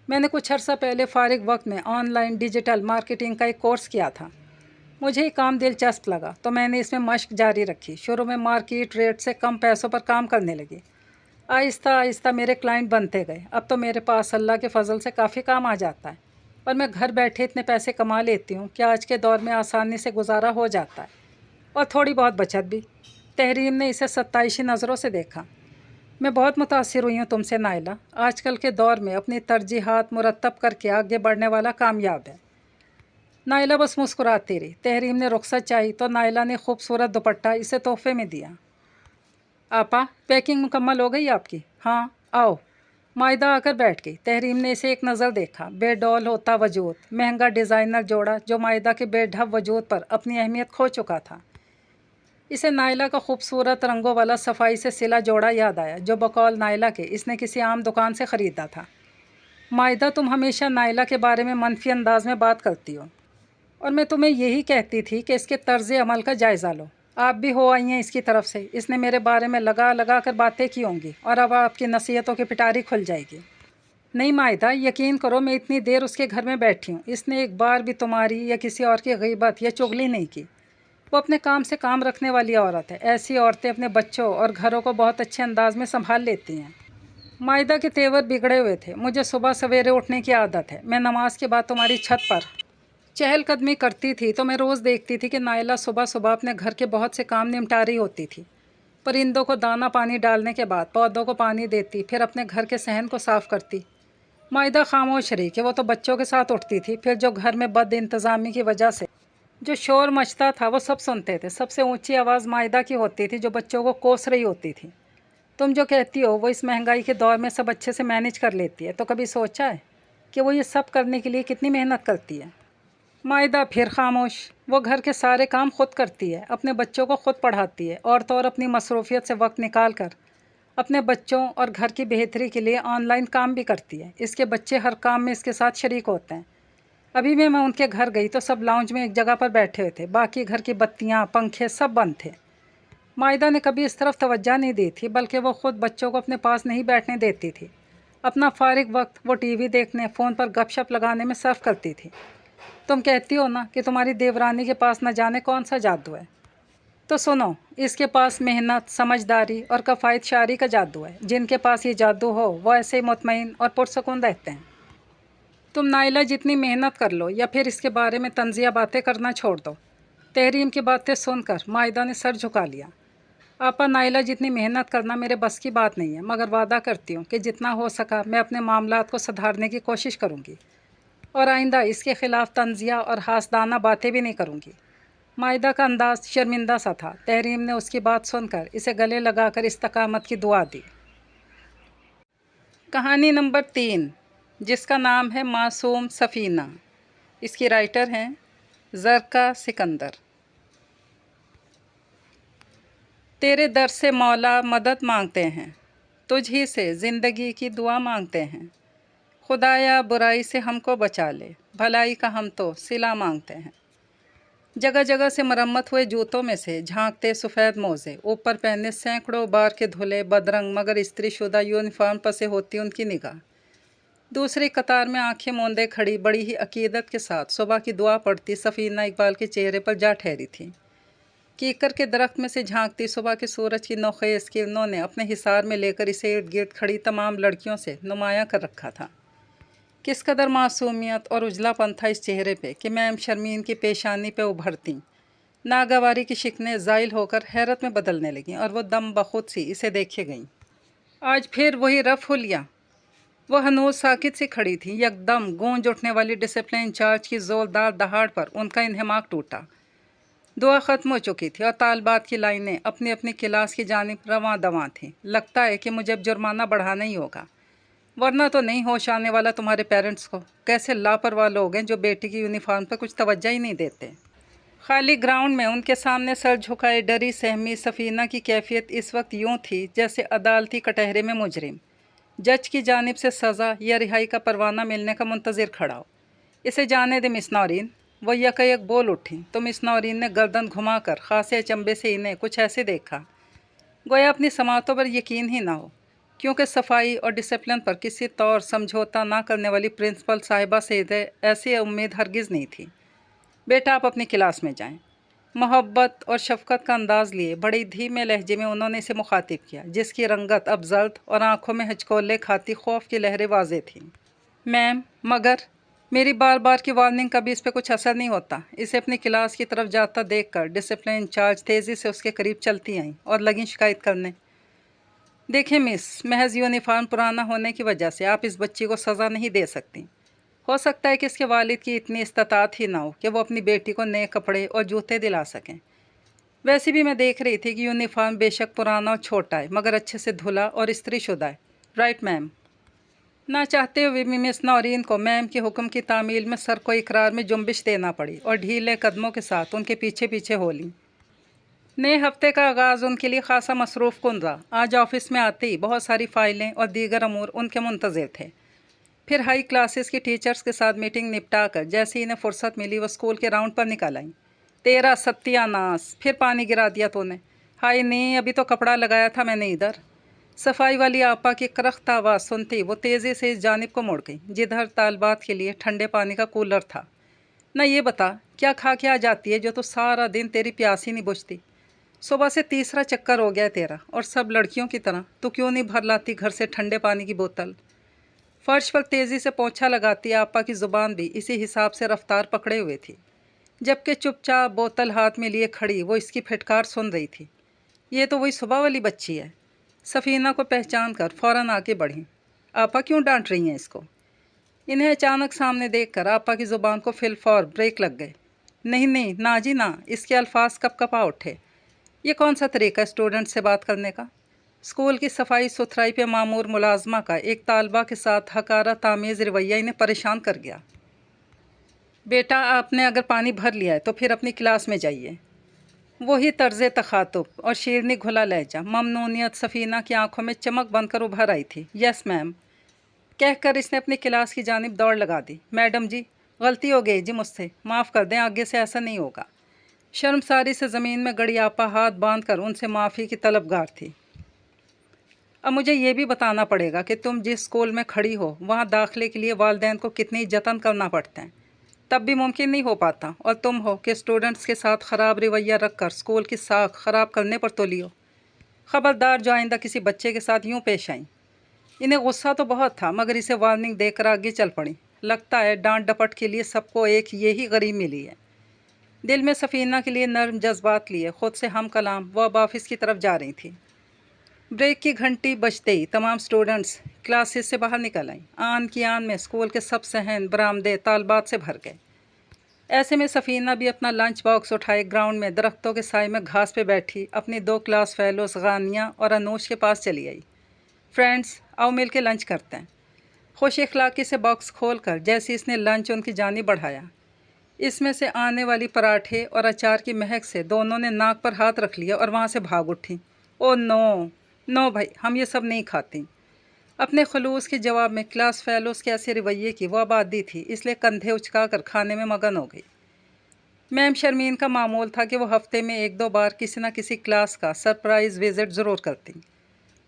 मैंने कुछ अर्सा पहले फ़ारिग वक्त में ऑनलाइन डिजिटल मार्केटिंग का एक कोर्स किया था। मुझे ये काम दिलचस्प लगा तो मैंने इसमें मशक जारी रखी। शुरू में मार्केट रेट से कम पैसों पर काम करने लगी। आहिस्ता आहिस्ता मेरे क्लाइंट बनते गए। अब तो मेरे पास अल्लाह के फ़ज़ल से काफ़ी काम आ जाता है और मैं घर बैठे इतने पैसे कमा लेती हूँ कि आज के दौर में आसानी से गुजारा हो जाता है और थोड़ी बहुत बचत भी। तहरीम ने इसे सत्ताईशी नज़रों से देखा। मैं बहुत मुतासिर हुई हूँ तुमसे नाइला। आजकल के दौर में अपनी तरजीहात मुरतब करके आगे बढ़ने वाला कामयाब है। नाइला बस मुस्कुराती रही। तहरीम ने रुखसत चाही तो नाइला ने खूबसूरत दुपट्टा इसे तोहफे में दिया। आपा, पैकिंग मुकम्मल हो गई आपकी? हाँ, आओ। माहिदा आकर बैठ गई। तहरीम ने इसे एक नज़र देखा। बेडौल होता वजूद, महंगा डिज़ाइनर जोड़ा जो माहिदा के बेढब वजूद पर अपनी अहमियत खो चुका था। इसे नाइला का खूबसूरत रंगों वाला सफाई से सिला जोड़ा याद आया जो बकौल नाइला के इसने किसी आम दुकान से ख़रीदा था। माहिदा, तुम हमेशा नाइला के बारे में मनफी अंदाज में बात करती हो और मैं तुम्हें यही कहती थी कि इसके तर्ज़ अमल का जायज़ा लो। आप भी हो आई हैं इसकी तरफ से। इसने मेरे बारे में लगा लगा कर बातें की होंगी और अब आपकी नसीहतों की पिटारी खुल जाएगी। नहीं माहिदा, यकीन करो मैं इतनी देर उसके घर में बैठी हूँ, इसने एक बार भी तुम्हारी या किसी और की गीबत या चुगली नहीं की। वो अपने काम से काम रखने वाली औरत है। ऐसी औरतें अपने बच्चों और घरों को बहुत अच्छे अंदाज में संभाल लेती हैं। माहिदा के तेवर बिगड़े हुए थे। मुझे सुबह सवेरे उठने की आदत है। मैं नमाज के बाद तुम्हारी छत पर चहलकदमी करती थी तो मैं रोज़ देखती थी कि नाइला सुबह सुबह अपने घर के बहुत से काम निपटा रही होती थी। परिंदों को दाना पानी डालने के बाद पौधों को पानी देती, फिर अपने घर के सहन को साफ़ करती। माहिदा खामोश रही कि वो तो बच्चों के साथ उठती थी। फिर जो घर में बद इंतज़ामी की वजह से जो शोर मचता था वो सब सुनते थे। सबसे ऊंची आवाज़ माहिदा की होती थी जो बच्चों को कोस रही होती थी। तुम जो कहती हो वो इस महंगाई के दौर में सब अच्छे से मैनेज कर लेती है, तो कभी सोचा है कि वो ये सब करने के लिए कितनी मेहनत करती है? माहिदा फिर खामोश। वो घर के सारे काम खुद करती है, अपने बच्चों को खुद पढ़ाती है और तो और अपनी मसरूफियत से वक्त निकाल कर अपने बच्चों और घर की बेहतरी के लिए ऑनलाइन काम भी करती है। इसके बच्चे हर काम में इसके साथ शरीक होते हैं। अभी भी मैं उनके घर गई तो सब लाउंज में एक जगह पर बैठे हुए थे। बाकी घर की बत्तियां, पंखे सब बंद थे। मायदा ने कभी इस तरफ तवज्जो नहीं दी थी, बल्कि वो खुद बच्चों को अपने पास नहीं बैठने देती थी। अपना फारिग वक्त वो टीवी देखने, फ़ोन पर गपशप लगाने में सर्फ करती थी। तुम कहती हो ना कि तुम्हारी देवरानी के पास न जाने कौन सा जादू है, तो सुनो, इसके पास मेहनत, समझदारी और कफ़ायत शारी का जादू है। जिनके पास ये जादू हो वो ऐसे ही मुतमईन और पुरसकून रहते हैं। तुम नाइला जितनी मेहनत कर लो या फिर इसके बारे में तंजिया बातें करना छोड़ दो। तहरीम की बातें सुनकर मायदा ने सर झुका लिया। आपा, नाइला जितनी मेहनत करना मेरे बस की बात नहीं है, मगर वादा करती हूँ कि जितना हो सका मैं अपने मामलात को सुधारने की कोशिश करूँगी और आइंदा इसके ख़िलाफ़ तंजिया और हासदाना बातें भी नहीं करूँगी। मायदा का अंदाज शर्मिंदा सा था। तहरीम ने उसकी बात सुनकर इसे गले लगाकर इस्तकामत की दुआ दी। कहानी नंबर 3, जिसका नाम है मासूम सफ़ीना। इसकी राइटर हैं ज़रका सिकंदर। तेरे दर से मौला मदद मांगते हैं, तुझ ही से ज़िंदगी की दुआ मांगते हैं। खुदाया बुराई से हमको बचा ले, भलाई का हम तो सिला मांगते हैं। जगह जगह से मरम्मत हुए जूतों में से झांकते सफ़ेद मोज़े, ऊपर पहने सैकड़ों बार के धुले बदरंग मगर इस्त्री शुदा यूनिफॉर्म पर से होती उनकी निगाह। दूसरी कतार में आंखें मूंदे खड़ी बड़ी ही अकीदत के साथ सुबह की दुआ पढ़ती सफ़ीना इकबाल के चेहरे पर जा ठहरी थी। कीकर के दरख्त में से झांकती सुबह के सूरज की नोखेज़ किरणों ने अपने हिसार में लेकर इसे इर्द गिर्द खड़ी तमाम लड़कियों से नुमायाँ कर रखा था। किस कदर मासूमियत और उजलापन था इस चेहरे पे कि मैम शर्मीन की पेशानी पे उभरती नागवारी की शिकनें ज़ाइल होकर हैरत में बदलने लगीं और वो दम बखुद सी इसे देखे गईं। आज फिर वही रफ हुलिया। वह हनूज साकित सी खड़ी थी। यकदम गूंज उठने वाली डिसिप्लिन इंचार्ज की ज़ोरदार दहाड़ पर उनका इन्हमाक टूटा। दुआ ख़त्म हो चुकी थी और तालबात की लाइनें अपनी अपनी क्लास की जानिब रवां दवां थीं। लगता है कि मुझे अब जुर्माना बढ़ाना ही होगा, वरना तो नहीं होश आने वाला तुम्हारे पेरेंट्स को। कैसे लापरवाह लोग हैं जो बेटी की यूनिफॉर्म पर कुछ तवज्जो ही नहीं देते। खाली ग्राउंड में उनके सामने सर झुकाए डरी सहमी सफ़ीना की कैफियत इस वक्त यूँ थी जैसे अदालती कटहरे में मुजरिम जज की जानिब से सज़ा या रिहाई का परवाना मिलने का मुंतज़िर खड़ा हो। इसे जाने दे मिस नौरीन, वो यकयक बोल उठी। तो मिस नौरीन ने गर्दन घुमाकर खासे अचंभे से इन्हें कुछ ऐसे देखा गोया अपनी समातों पर यकीन ही ना हो, क्योंकि सफाई और डिसिप्लिन पर किसी तौर समझौता ना करने वाली प्रिंसिपल साहिबा से ऐसी उम्मीद हरगिज़ नहीं थी। बेटा, आप अपनी क्लास में जाएं। मोहब्बत और शफ़क़त का अंदाज़ लिए बड़ी धीमे लहजे में उन्होंने इसे मुखातिब किया, जिसकी रंगत अब जल्द और आंखों में हचकोले खाती खौफ की लहरें वाज़े थीं। मैम, मगर मेरी बार बार की वार्निंग का भी इस पर कुछ असर नहीं होता। इसे अपनी क्लास की तरफ जाता देखकर डिसिप्लिन इंचार्ज तेज़ी से उसके करीब चलती आईं और लगीं शिकायत करने। देखें मिस, महज यूनिफॉर्म पुराना होने की वजह से आप इस बच्ची को सज़ा नहीं दे सकती। हो सकता है कि इसके वालिद की इतनी इस्तात ही ना हो कि वो अपनी बेटी को नए कपड़े और जूते दिला सकें। वैसे भी मैं देख रही थी कि यूनिफॉर्म बेशक पुराना और छोटा है, मगर अच्छे से धुला और इस्त्री शुदा है। Right ma'am. ना चाहते हुए भी मिस नौरीन को मैम के हुक्म की तामील में सर को इकरार में जुम्बिश देना पड़ी और ढीले कदमों के साथ उनके पीछे पीछे हो ली। नए हफ्ते का आगाज़ उनके लिए खासा मसरूफ़ कुन रहा। आज ऑफिस में आते ही बहुत सारी फ़ाइलें और दीगर अमूर उनके मुंतज़िर थे। फिर हाई क्लासेस की टीचर्स के साथ मीटिंग निपटा कर जैसे ही इन्हें फ़ुर्सत मिली वो स्कूल के राउंड पर निकल आईं। तेरा सत्यानाश, फिर पानी गिरा दिया तूने। हाय नहीं, अभी तो कपड़ा लगाया था मैंने इधर। सफाई वाली आपा की करख्त आवाज़ सुनती वो तेज़ी से इस जानिब को मुड़ गई जिधर तालबात के लिए ठंडे पानी का कूलर था। न ये बता, क्या खा के आ जाती है जो तो सारा दिन तेरी प्यास ही नहीं बुझती। सुबह से तीसरा चक्कर हो गया तेरा, और सब लड़कियों की तरह तू क्यों नहीं भर लाती घर से ठंडे पानी की बोतल। फर्श पर तेज़ी से पोंछा लगाती आपा की ज़ुबान भी इसी हिसाब से रफ्तार पकड़े हुए थी, जबकि चुपचाप बोतल हाथ में लिए खड़ी वो इसकी फिटकार सुन रही थी। ये तो वही सुबह वाली बच्ची है। सफ़ीना को पहचान कर फ़ौरन आके बढ़ी। आपा क्यों डांट रही हैं इसको। इन्हें अचानक सामने देखकर आपा की ज़ुबान को फिलफौर ब्रेक लग गए। नहीं नहीं, ना जी ना, इसके अल्फाज कप कपा उठे। ये कौन सा तरीका है स्टूडेंट से बात करने का। स्कूल की सफाई सुथराई पे मामूर मुलाजमा का एक तालबा के साथ हकारा तामीज़ रवैया इन्हें परेशान कर गया। बेटा, आपने अगर पानी भर लिया है तो फिर अपनी क्लास में जाइए। वही तर्ज़ तखातुब और शेरनी घुला लहजा ममनूनियत सफ़ीना की आंखों में चमक बनकर उभर आई थी। यस मैम कहकर इसने अपनी क्लास की जानिब दौड़ लगा दी। मैडम जी, गलती हो गई जी मुझसे, माफ़ कर दें, आगे से ऐसा नहीं होगा। शर्मसारी से ज़मीन में गड़ी आपा हाथ बांधकर उनसे माफ़ी की तलबगार थी। अब मुझे ये भी बताना पड़ेगा कि तुम जिस स्कूल में खड़ी हो वहाँ दाखिले के लिए वालिदैन को कितनी जतन करना पड़ते हैं, तब भी मुमकिन नहीं हो पाता, और तुम हो कि स्टूडेंट्स के साथ ख़राब रवैया रख कर स्कूल की साख ख़राब करने पर तुली हो। ख़बरदार जो आइंदा किसी बच्चे के साथ यूँ पेश आईं। इन्हें गुस्सा तो बहुत था, मगर इसे वार्निंग देकर आगे चल पड़ी। लगता है डांट डपट के लिए सबको एक यही गरीब मिली है। दिल में सफ़ीना के लिए नर्म जज्बात लिए खुद से हम कलाम वो अब ऑफिस की तरफ जा रही थी। ब्रेक की घंटी बजते ही तमाम स्टूडेंट्स क्लासेस से बाहर निकल आईं। आन की आन में स्कूल के सब सहन बरामदे तालबात से भर गए। ऐसे में सफ़ीना भी अपना लंच बॉक्स उठाए ग्राउंड में दरख्तों के साए में घास पे बैठी अपनी 2 क्लास फेलोस गानिया और अनूश के पास चली आई। फ्रेंड्स, आओ मिल के लंच करते हैं। खुश इखलाक़ी से बॉक्स खोल कर जैसे इसने लंच उनकी जानिब बढ़ाया, इसमें से आने वाली पराठे और अचार की महक से दोनों ने नाक पर हाथ रख लिया और वहाँ से भाग उठी। ओ नो नो भाई, हम ये सब नहीं खाती। अपने खलूस के जवाब में क्लास फेलोस के ऐसे रवैये की वो आबादी थी, इसलिए कंधे उचका कर खाने में मगन हो गई। मैम शर्मीन का मामूल था कि वो हफ्ते में 1-2 बार किसी न किसी क्लास का सरप्राइज़ विज़िट ज़रूर करती।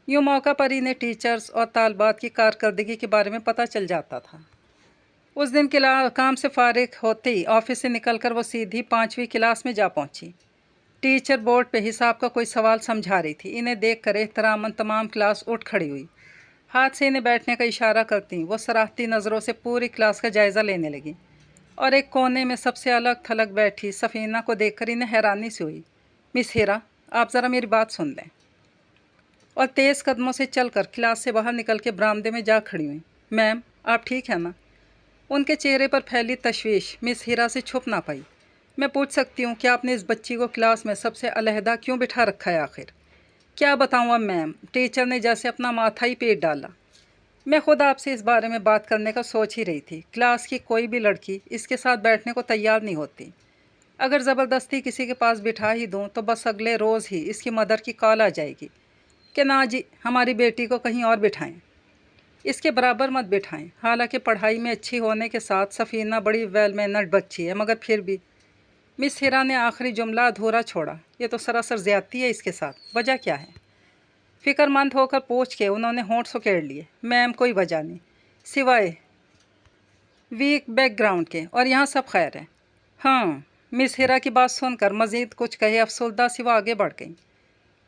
यूँ मौका पर इन्हें टीचर्स और तालबात की कारकर्दगी के बारे में पता चल जाता था। उस दिन काम से फारिग होते ही ऑफिस से निकलकर वो सीधी 5वीं क्लास में जा पहुंची। टीचर बोर्ड पे हिसाब का कोई सवाल समझा रही थी। इन्हें देखकर एहतरामन तमाम क्लास उठ खड़ी हुई। हाथ से इन्हें बैठने का इशारा करती वो सराहती नज़रों से पूरी क्लास का जायज़ा लेने लगी, और एक कोने में सबसे अलग थलग बैठी सफ़ीना को देखकर इन्हें हैरानी से हुई। मिस हीरा, आप ज़रा मेरी बात सुन लें। और तेज़ कदमों से चलकर क्लास से बाहर निकल के बरामदे में जा खड़ी हुई। मैम, आप ठीक हैं ना? उनके चेहरे पर फैली तशवीश मिस हीरा से छुप ना पाई। मैं पूछ सकती हूँ कि आपने इस बच्ची को क्लास में सबसे अलहदा क्यों बिठा रखा है आखिर? क्या बताऊँ अब मैम, टीचर ने जैसे अपना माथा ही पीट डाला। मैं खुद आपसे इस बारे में बात करने का सोच ही रही थी। क्लास की कोई भी लड़की इसके साथ बैठने को तैयार नहीं होती। अगर ज़बरदस्ती किसी के पास बिठा ही दूँ तो बस अगले रोज़ ही इसकी मदर की कॉल आ जाएगी कि ना जी, हमारी बेटी को कहीं और बिठाएं, इसके बराबर मत बिठाएं। हालांकि पढ़ाई में अच्छी होने के साथ सफ़ीना बड़ी वेल मैनर्ड बच्ची है, मगर फिर भी। मिस हीरा ने आखिरी जुमला अधूरा छोड़ा। ये तो सरासर ज़्यादती है इसके साथ। वजह क्या है? फ़िक्रमंद होकर पूछ के उन्होंने होंठ सुकेड़ लिए। मैम, कोई वजह नहीं, सिवाय वीक बैकग्राउंड के, और यहाँ सब खैर है। हाँ, मिस हीरा की बात सुनकर मज़ीद कुछ कहे अफसुर्दा सिवा आगे बढ़ गई।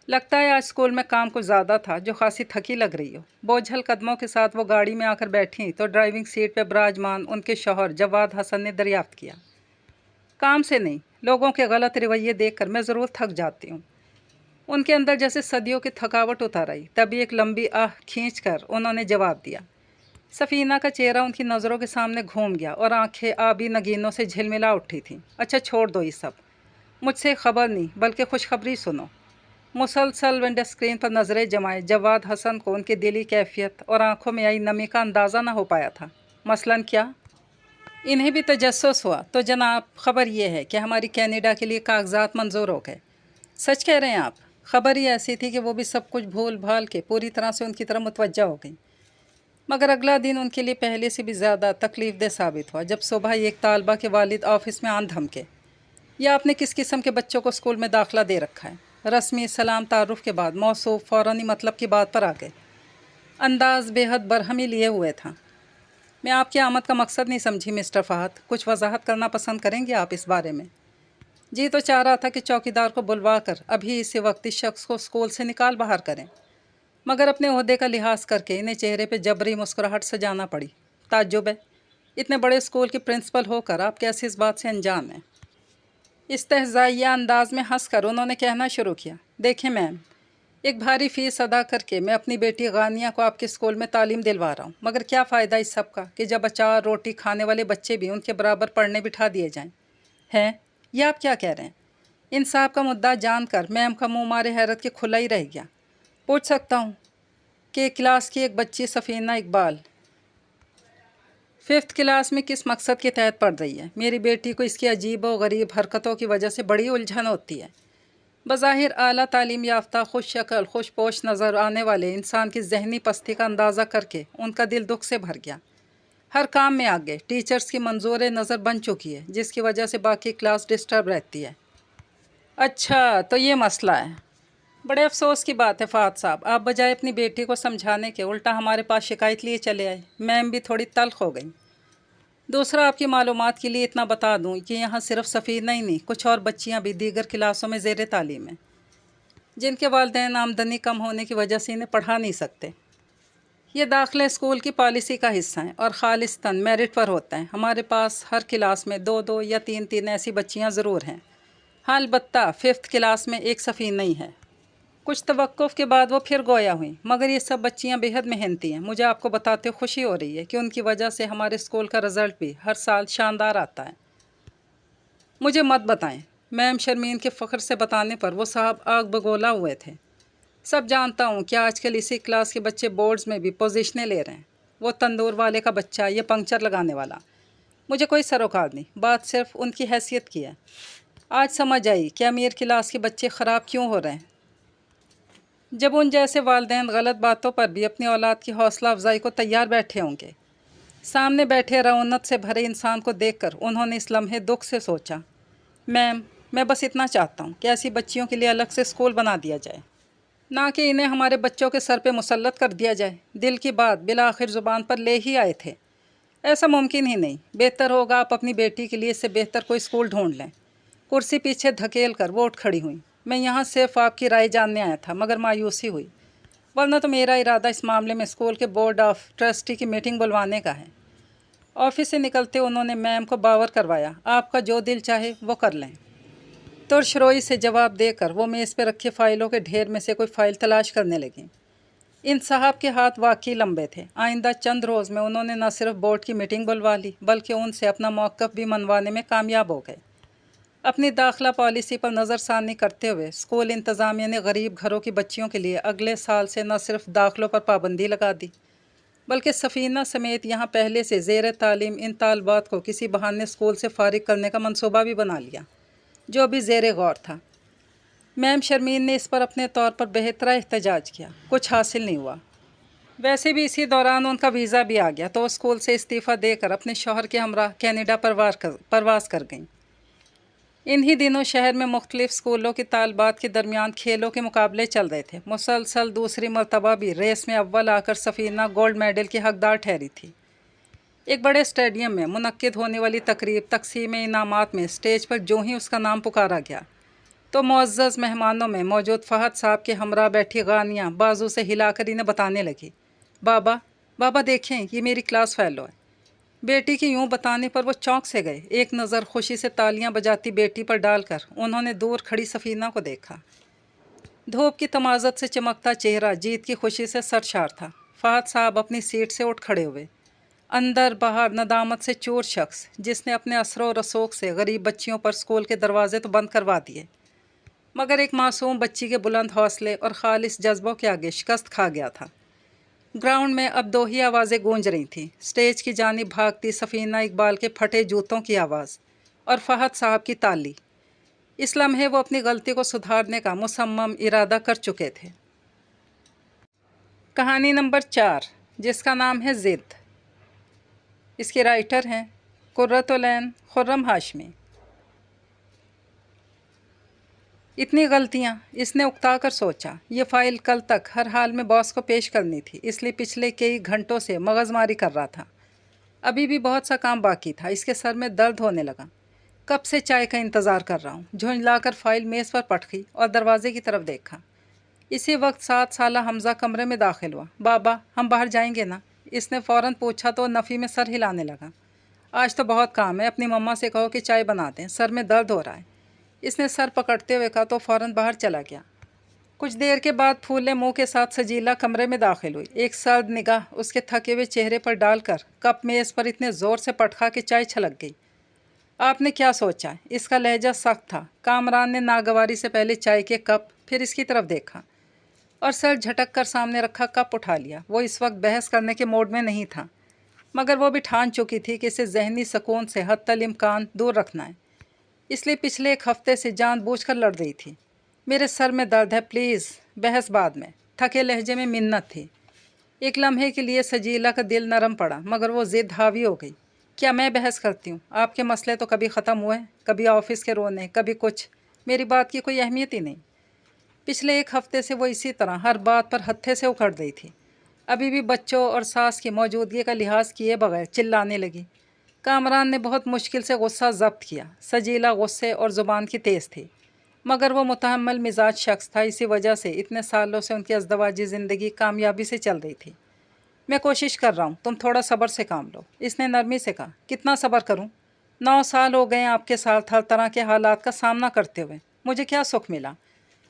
लगता है आज स्कूल में काम कुछ ज़्यादा था, जो खासी थकी लग रही हो। बोझल कदमों के साथ वो गाड़ी में आकर बैठी तो ड्राइविंग सीट पर विराजमान उनके शौहर जवाद हसन ने दरियाफ्त किया। काम से नहीं, लोगों के गलत रवैये देखकर मैं ज़रूर थक जाती हूँ। उनके अंदर जैसे सदियों की थकावट उतर आई। तभी एक लंबी आह खींचकर उन्होंने जवाब दिया। सफ़ीना का चेहरा उनकी नज़रों के सामने घूम गया और आंखें आबी नगीनों से झिलमिला उठी थीं। अच्छा छोड़ दो ये सब, मुझसे खबर नहीं बल्कि खुशखबरी सुनो। मुसलसल विंडो स्क्रीन पर नज़रें जमाए जवाद हसन को उनकी दिली कैफियत और आंखों में आई नमी का अंदाज़ा न हो पाया था। मसलन क्या? इन्हें भी तजस्सुस हुआ। तो जनाब, ख़बर यह है कि हमारी कनाडा के लिए कागजात मंजूर हो गए। सच कह रहे हैं आप? ख़बर ही ऐसी थी कि वो भी सब कुछ भूल भाल के पूरी तरह से उनकी तरफ मुतवज्जा हो गई। मगर अगला दिन उनके लिए पहले से भी ज़्यादा तकलीफ़देह साबित हुआ, जब सुबह एक तालबा के वालिद ऑफिस में आन धमके, या आपने किस किस्म के बच्चों को स्कूल में दाखिला दे रखा है। रस्मी सलाम तारुफ़ के बाद मौसूफ फ़ौरन ही मतलब की बात पर आ गए। अंदाज़ बेहद बरहमी लिए हुए था। मैं आपकी आमद का मकसद नहीं समझी मिस्टर फ़हद, कुछ वजाहत करना पसंद करेंगे आप इस बारे में? जी तो चाह रहा था कि चौकीदार को बुलवा कर अभी इसी वक्त इस शख्स को स्कूल से निकाल बाहर करें, मगर अपने ओहदे का लिहाज करके इन्हें चेहरे पे जबरी मुस्कुराहट सजाना पड़ी। ताज्जुब है, इतने बड़े स्कूल के प्रिंसिपल होकर आप कैसे इस बात से अनजान हैं? इस्तेहज़ाइया अंदाज में हंसकर उन्होंने कहना शुरू किया। देखें मैम, एक भारी फ़ीस अदा करके मैं अपनी बेटी गानिया को आपके स्कूल में तालीम दिलवा रहा हूँ, मगर क्या फ़ायदा इस सब का कि जब अचार रोटी खाने वाले बच्चे भी उनके बराबर पढ़ने बिठा दिए जाएं। हैं? ये आप क्या कह रहे हैं? इंसाफ का मुद्दा जानकर मैम का मुँह मारे हैरत के खुला ही रह गया। पूछ सकता हूँ कि क्लास की एक बच्ची सफ़ीना इकबाल 5th क्लास में किस मकसद के तहत पढ़ रही है? मेरी बेटी को इसकी अजीब व गरीब हरकतों की वजह से बड़ी उलझन होती है। बज़ाहिर आला तालीम याफ्ता, खुश शक्ल, खुश पोश नज़र आने वाले इंसान की जहनी पस्ती का अंदाज़ा करके उनका दिल दुख से भर गया। हर काम में आगे टीचर्स की मंजूर नज़र बन चुकी है, जिसकी वजह से बाकी क्लास डिस्टर्ब रहती है। اچھا تو یہ مسئلہ ہے۔ بڑے افسوس کی بات ہے فہد صاحب، آپ بجائے اپنی بیٹی کو سمجھانے کے الٹا ہمارے پاس شکایت لیے چلے آئے۔ میم بھی تھوڑی تلخ ہو گئی۔ دوسرا، آپ کی معلومات کے لیے اتنا بتا دوں کہ یہاں صرف سفینہ ہی نہیں، کچھ اور بچیاں بھی دیگر کلاسوں میں زیر تعلیم ہیں، جن کے والدین آمدنی کم ہونے کی وجہ سے انہیں پڑھا نہیں سکتے۔ یہ داخلہ اسکول کی پالیسی کا حصہ ہیں اور خالصتاً میرٹ پر ہوتا ہے۔ ہمارے پاس ہر کلاس میں 2 یا 3 ایسی بچیاں ضرور ہیں۔ ہاں، البتہ 5th کلاس میں ایک سفینہ ہی ہے۔ کچھ توقف کے بعد وہ پھر گویا ہوئیں، مگر یہ سب بچیاں بے حد محنتی ہیں۔ مجھے آپ کو بتاتے خوشی ہو رہی ہے کہ ان کی وجہ سے ہمارے اسکول کا رزلٹ بھی ہر سال شاندار آتا ہے۔ مجھے مت بتائیں، میم شرمین کے فخر سے بتانے پر وہ صاحب آگ بگولا ہوئے تھے۔ سب جانتا ہوں کہ آج کل اسی کلاس کے بچے بورڈز میں بھی پوزیشنیں لے رہے ہیں۔ وہ تندور والے کا بچہ، یہ پنکچر لگانے والا، مجھے کوئی سروکار نہیں، بات صرف ان کی حیثیت کی ہے۔ آج سمجھ آئی کہ امیر کلاس کے بچے خراب کیوں ہو رہے ہیں۔ جب ان جیسے والدین غلط باتوں پر بھی اپنی اولاد کی حوصلہ افزائی کو تیار بیٹھے ہوں گے۔ سامنے بیٹھے رونت سے بھرے انسان کو دیکھ کر انہوں نے اس لمحے دکھ سے سوچا، میم میں بس اتنا چاہتا ہوں کہ ایسی بچیوں کے لیے الگ سے اسکول بنا دیا جائے، نہ کہ انہیں ہمارے بچوں کے سر پہ مسلط کر دیا جائے۔ دل کی بات بالآخر زبان پر لے ہی آئے تھے۔ ایسا ممکن ہی نہیں۔ بہتر ہوگا آپ اپنی بیٹی کے لیے اس سے بہتر کوئی اسکول ڈھونڈ لیں۔ کرسی پیچھے دھکیل کر وہ اٹھ کھڑی ہوئیں۔ میں یہاں صرف آپ کی رائے جاننے آیا تھا، مگر مایوسی ہوئی، ورنہ تو میرا ارادہ اس معاملے میں اسکول کے بورڈ آف ٹرسٹی کی میٹنگ بلوانے کا ہے۔ آفس سے نکلتے انہوں نے میم کو باور کروایا، آپ کا جو دل چاہے وہ کر لیں۔ ترش روئی سے جواب دے کر وہ میز پہ رکھے فائلوں کے ڈھیر میں سے کوئی فائل تلاش کرنے لگیں۔ ان صاحب کے ہاتھ واقعی لمبے تھے۔ آئندہ چند روز میں انہوں نے نہ صرف بورڈ کی میٹنگ بلوا لی، بلکہ ان سے اپنا موقف بھی منوانے میں کامیاب ہو گئے۔ اپنی داخلہ پالیسی پر نظر ثانی کرتے ہوئے اسکول انتظامیہ نے غریب گھروں کی بچیوں کے لیے اگلے سال سے نہ صرف داخلوں پر پابندی لگا دی، بلکہ سفینہ سمیت یہاں پہلے سے زیر تعلیم ان طالبات کو کسی بہانے اسکول سے فارغ کرنے کا منصوبہ بھی بنا لیا، جو بھی زیر غور تھا۔ میم شرمین نے اس پر اپنے طور پر بہترا احتجاج کیا، کچھ حاصل نہیں ہوا۔ ویسے بھی اسی دوران ان کا ویزا بھی آ گیا تو وہ اسکول سے استعفیٰ دے کر اپنے شوہر کے ہمراہ کینیڈا پرواز کر گئیں۔ انہی دنوں شہر میں مختلف اسکولوں کی طالبات کے درمیان کھیلوں کے مقابلے چل رہے تھے۔ مسلسل دوسری مرتبہ بھی ریس میں اول آ کر سفینہ گولڈ میڈل کی حقدار ٹھہری تھی۔ ایک بڑے اسٹیڈیم میں منعقد ہونے والی تقریب تقسیم انعامات میں اسٹیج پر جو ہی اس کا نام پکارا گیا تو معزز مہمانوں میں موجود فہد صاحب کے ہمراہ بیٹھی غانیہ بازو سے ہلا کر انہیں بتانے لگی، بابا بابا دیکھیں، یہ میری کلاس فیلو ہے۔ بیٹی کے یوں بتانے پر وہ چونک سے گئے۔ ایک نظر خوشی سے تالیاں بجاتی بیٹی پر ڈال کر انہوں نے دور کھڑی سفینہ کو دیکھا۔ دھوپ کی تمازت سے چمکتا چہرہ جیت کی خوشی سے سرشار تھا۔ فہد صاحب اپنی سیٹ سے اٹھ کھڑے ہوئے۔ اندر باہر ندامت سے چور شخص جس نے اپنے اثر و رسوخ سے غریب بچیوں پر اسکول کے دروازے تو بند کروا دیے، مگر ایک معصوم بچی کے بلند حوصلے اور خالص جذبوں کے آگے شکست کھا گیا تھا۔ گراؤنڈ میں اب 2 ہی آوازیں گونج رہی تھیں، اسٹیج کی جانب بھاگتی سفینہ اقبال کے پھٹے جوتوں کی آواز اور فہد صاحب کی تالی۔ اس لمحے وہ اپنی غلطی کو سدھارنے کا مصمم ارادہ کر چکے تھے۔ کہانی نمبر 4، جس کا نام ہے ضد۔ اس کے رائٹر ہیں قرۃ العین خرم ہاشمی۔ اتنی غلطیاں، اس نے اکتا کر سوچا۔ یہ فائل کل تک ہر حال میں باس کو پیش کرنی تھی، اس لیے پچھلے کئی گھنٹوں سے مغز ماری کر رہا تھا۔ ابھی بھی بہت سا کام باقی تھا۔ اس کے سر میں درد ہونے لگا۔ کب سے چائے کا انتظار کر رہا ہوں۔ جھنجلا کر فائل میز پر پٹکی اور دروازے کی طرف دیکھا۔ اسی وقت 7 سالہ حمزہ کمرے میں داخل ہوا۔ بابا ہم باہر جائیں گے نا؟ اس نے فوراً پوچھا تو نفی میں سر ہلانے لگا۔ آج تو بہت کام ہے، اپنی مما سے کہو کہ چائے بنا دیں، سر میں درد ہو رہا ہے۔ اس نے سر پکڑتے ہوئے کہا تو فوراً باہر چلا گیا۔ کچھ دیر کے بعد پھولے منہ کے ساتھ سجیلا کمرے میں داخل ہوئی۔ ایک سرد نگاہ اس کے تھکے ہوئے چہرے پر ڈال کر کپ میز پر اتنے زور سے پٹکا کہ چائے چھلک گئی۔ آپ نے کیا سوچا؟ اس کا لہجہ سخت تھا۔ کامران نے ناگواری سے پہلے چائے کے کپ، پھر اس کی طرف دیکھا اور سر جھٹک کر سامنے رکھا کپ اٹھا لیا۔ وہ اس وقت بحث کرنے کے موڈ میں نہیں تھا، مگر وہ بھی ٹھان چکی تھی کہ اسے ذہنی سکون سے حتی الامکان دور رکھنا ہے، اس لیے پچھلے ایک ہفتے سے جان بوجھ کر لڑ رہی تھی۔ میرے سر میں درد ہے، پلیز، بحث بعد میں، تھکے لہجے میں منت تھی۔ ایک لمحے کے لیے سجیلا کا دل نرم پڑا، مگر وہ ضد حاوی ہو گئی۔ کیا میں بحث کرتی ہوں؟ آپ کے مسئلے تو کبھی ختم ہوئے، کبھی آفس کے رونے، کبھی کچھ، मेरी बात की कोई अहमियत ही नहीं। पिछले एक हफ्ते से वो इसी तरह हर बात पर हत्थे से उखड़ रही थी। अभी भी बच्चों और सास की मौजूदगी का लिहाज किए बगैर चिल्लाने लगी। कामरान ने बहुत मुश्किल से गुस्सा जब्त किया। सजीला गुस्से और ज़ुबान की तेज़ थी, मगर वो मुतहम्मल मिजाज शख्स था। इसी वजह से इतने सालों से उनकी अज़दवाजी ज़िंदगी कामयाबी से चल रही थी। मैं कोशिश कर रहा हूँ, तुम थोड़ा सब्र से काम लो, इसने नरमी से कहा। कितना सब्र करूँ? 9 साल हो गए आपके साथ हर तरह के हालात का सामना करते हुए। मुझे क्या सुख मिला?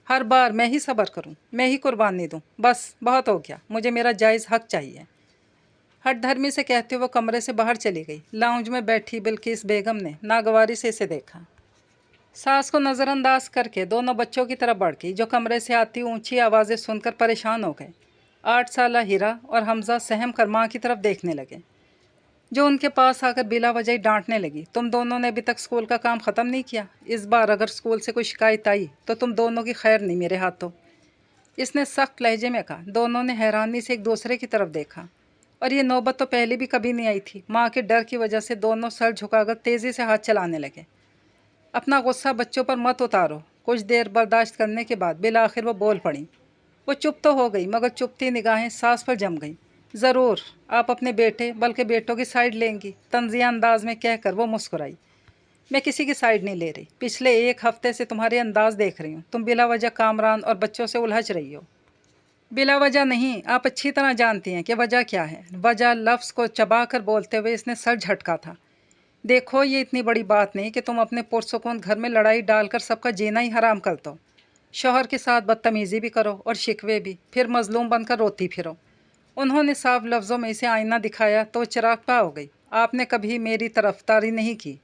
हर बार मैं ही सब्र करूं, मैं ही कुर्बानी दूं। बस बहुत हो गया, मुझे मेरा जायज़ हक चाहिए। हठधर्मी से कहते हुए वो कमरे से बाहर चली गई। लाउंज में बैठी बिल्किस बेगम ने नागवारी से इसे देखा। सास को नज़रअंदाज करके दोनों बच्चों की तरफ बढ़ गई, जो कमरे से आती ऊंची आवाज़ें सुनकर परेशान हो गए। 8 साला हीरा और हमजा सहम कर माँ की तरफ देखने लगे, जो उनके पास आकर बिला वजह डांटने लगी। तुम दोनों ने अभी तक स्कूल का काम ख़त्म नहीं किया। इस बार अगर स्कूल से कोई शिकायत आई तो तुम दोनों की खैर नहीं मेरे हाथों, इसने सख्त लहजे में कहा। दोनों ने हैरानी से एक दूसरे की तरफ देखा, और ये नौबत तो पहले भी कभी नहीं आई थी। माँ के डर की वजह से दोनों सर झुकाकर तेज़ी से हाथ चलाने लगे। अपना गुस्सा बच्चों पर मत उतारो। कुछ देर बर्दाश्त करने के बाद बिल आखिर वो बोल पड़ी। वो चुप तो हो गई, मगर चुपती निगाहें सास पर जम गईं। ज़रूर आप अपने बेटे बल्कि बेटों की साइड लेंगी, तंजिया अंदाज में कहकर वो मुस्कुराई। मैं किसी की साइड नहीं ले रही। पिछले एक हफ्ते से तुम्हारे अंदाज देख रही हूँ। तुम बिला वजह कामरान और बच्चों से उलझ रही हो। बिला वजह नहीं, आप अच्छी तरह जानती हैं कि वजह क्या है। वजह लफ्ज़ को चबा कर बोलते हुए इसने सर झटका था। देखो, ये इतनी बड़ी बात नहीं कि तुम अपने पुरसुकून घर में लड़ाई डालकर सबका जीना ही हराम कर दो। शौहर के साथ बदतमीज़ी भी करो और शिकवे भी, फिर मजलूम बनकर रोती फिरो। उन्होंने साफ लफ्ज़ों में इसे आईना दिखाया तो चिराग पा हो गई। आपने कभी मेरी तरफदारी नहीं की।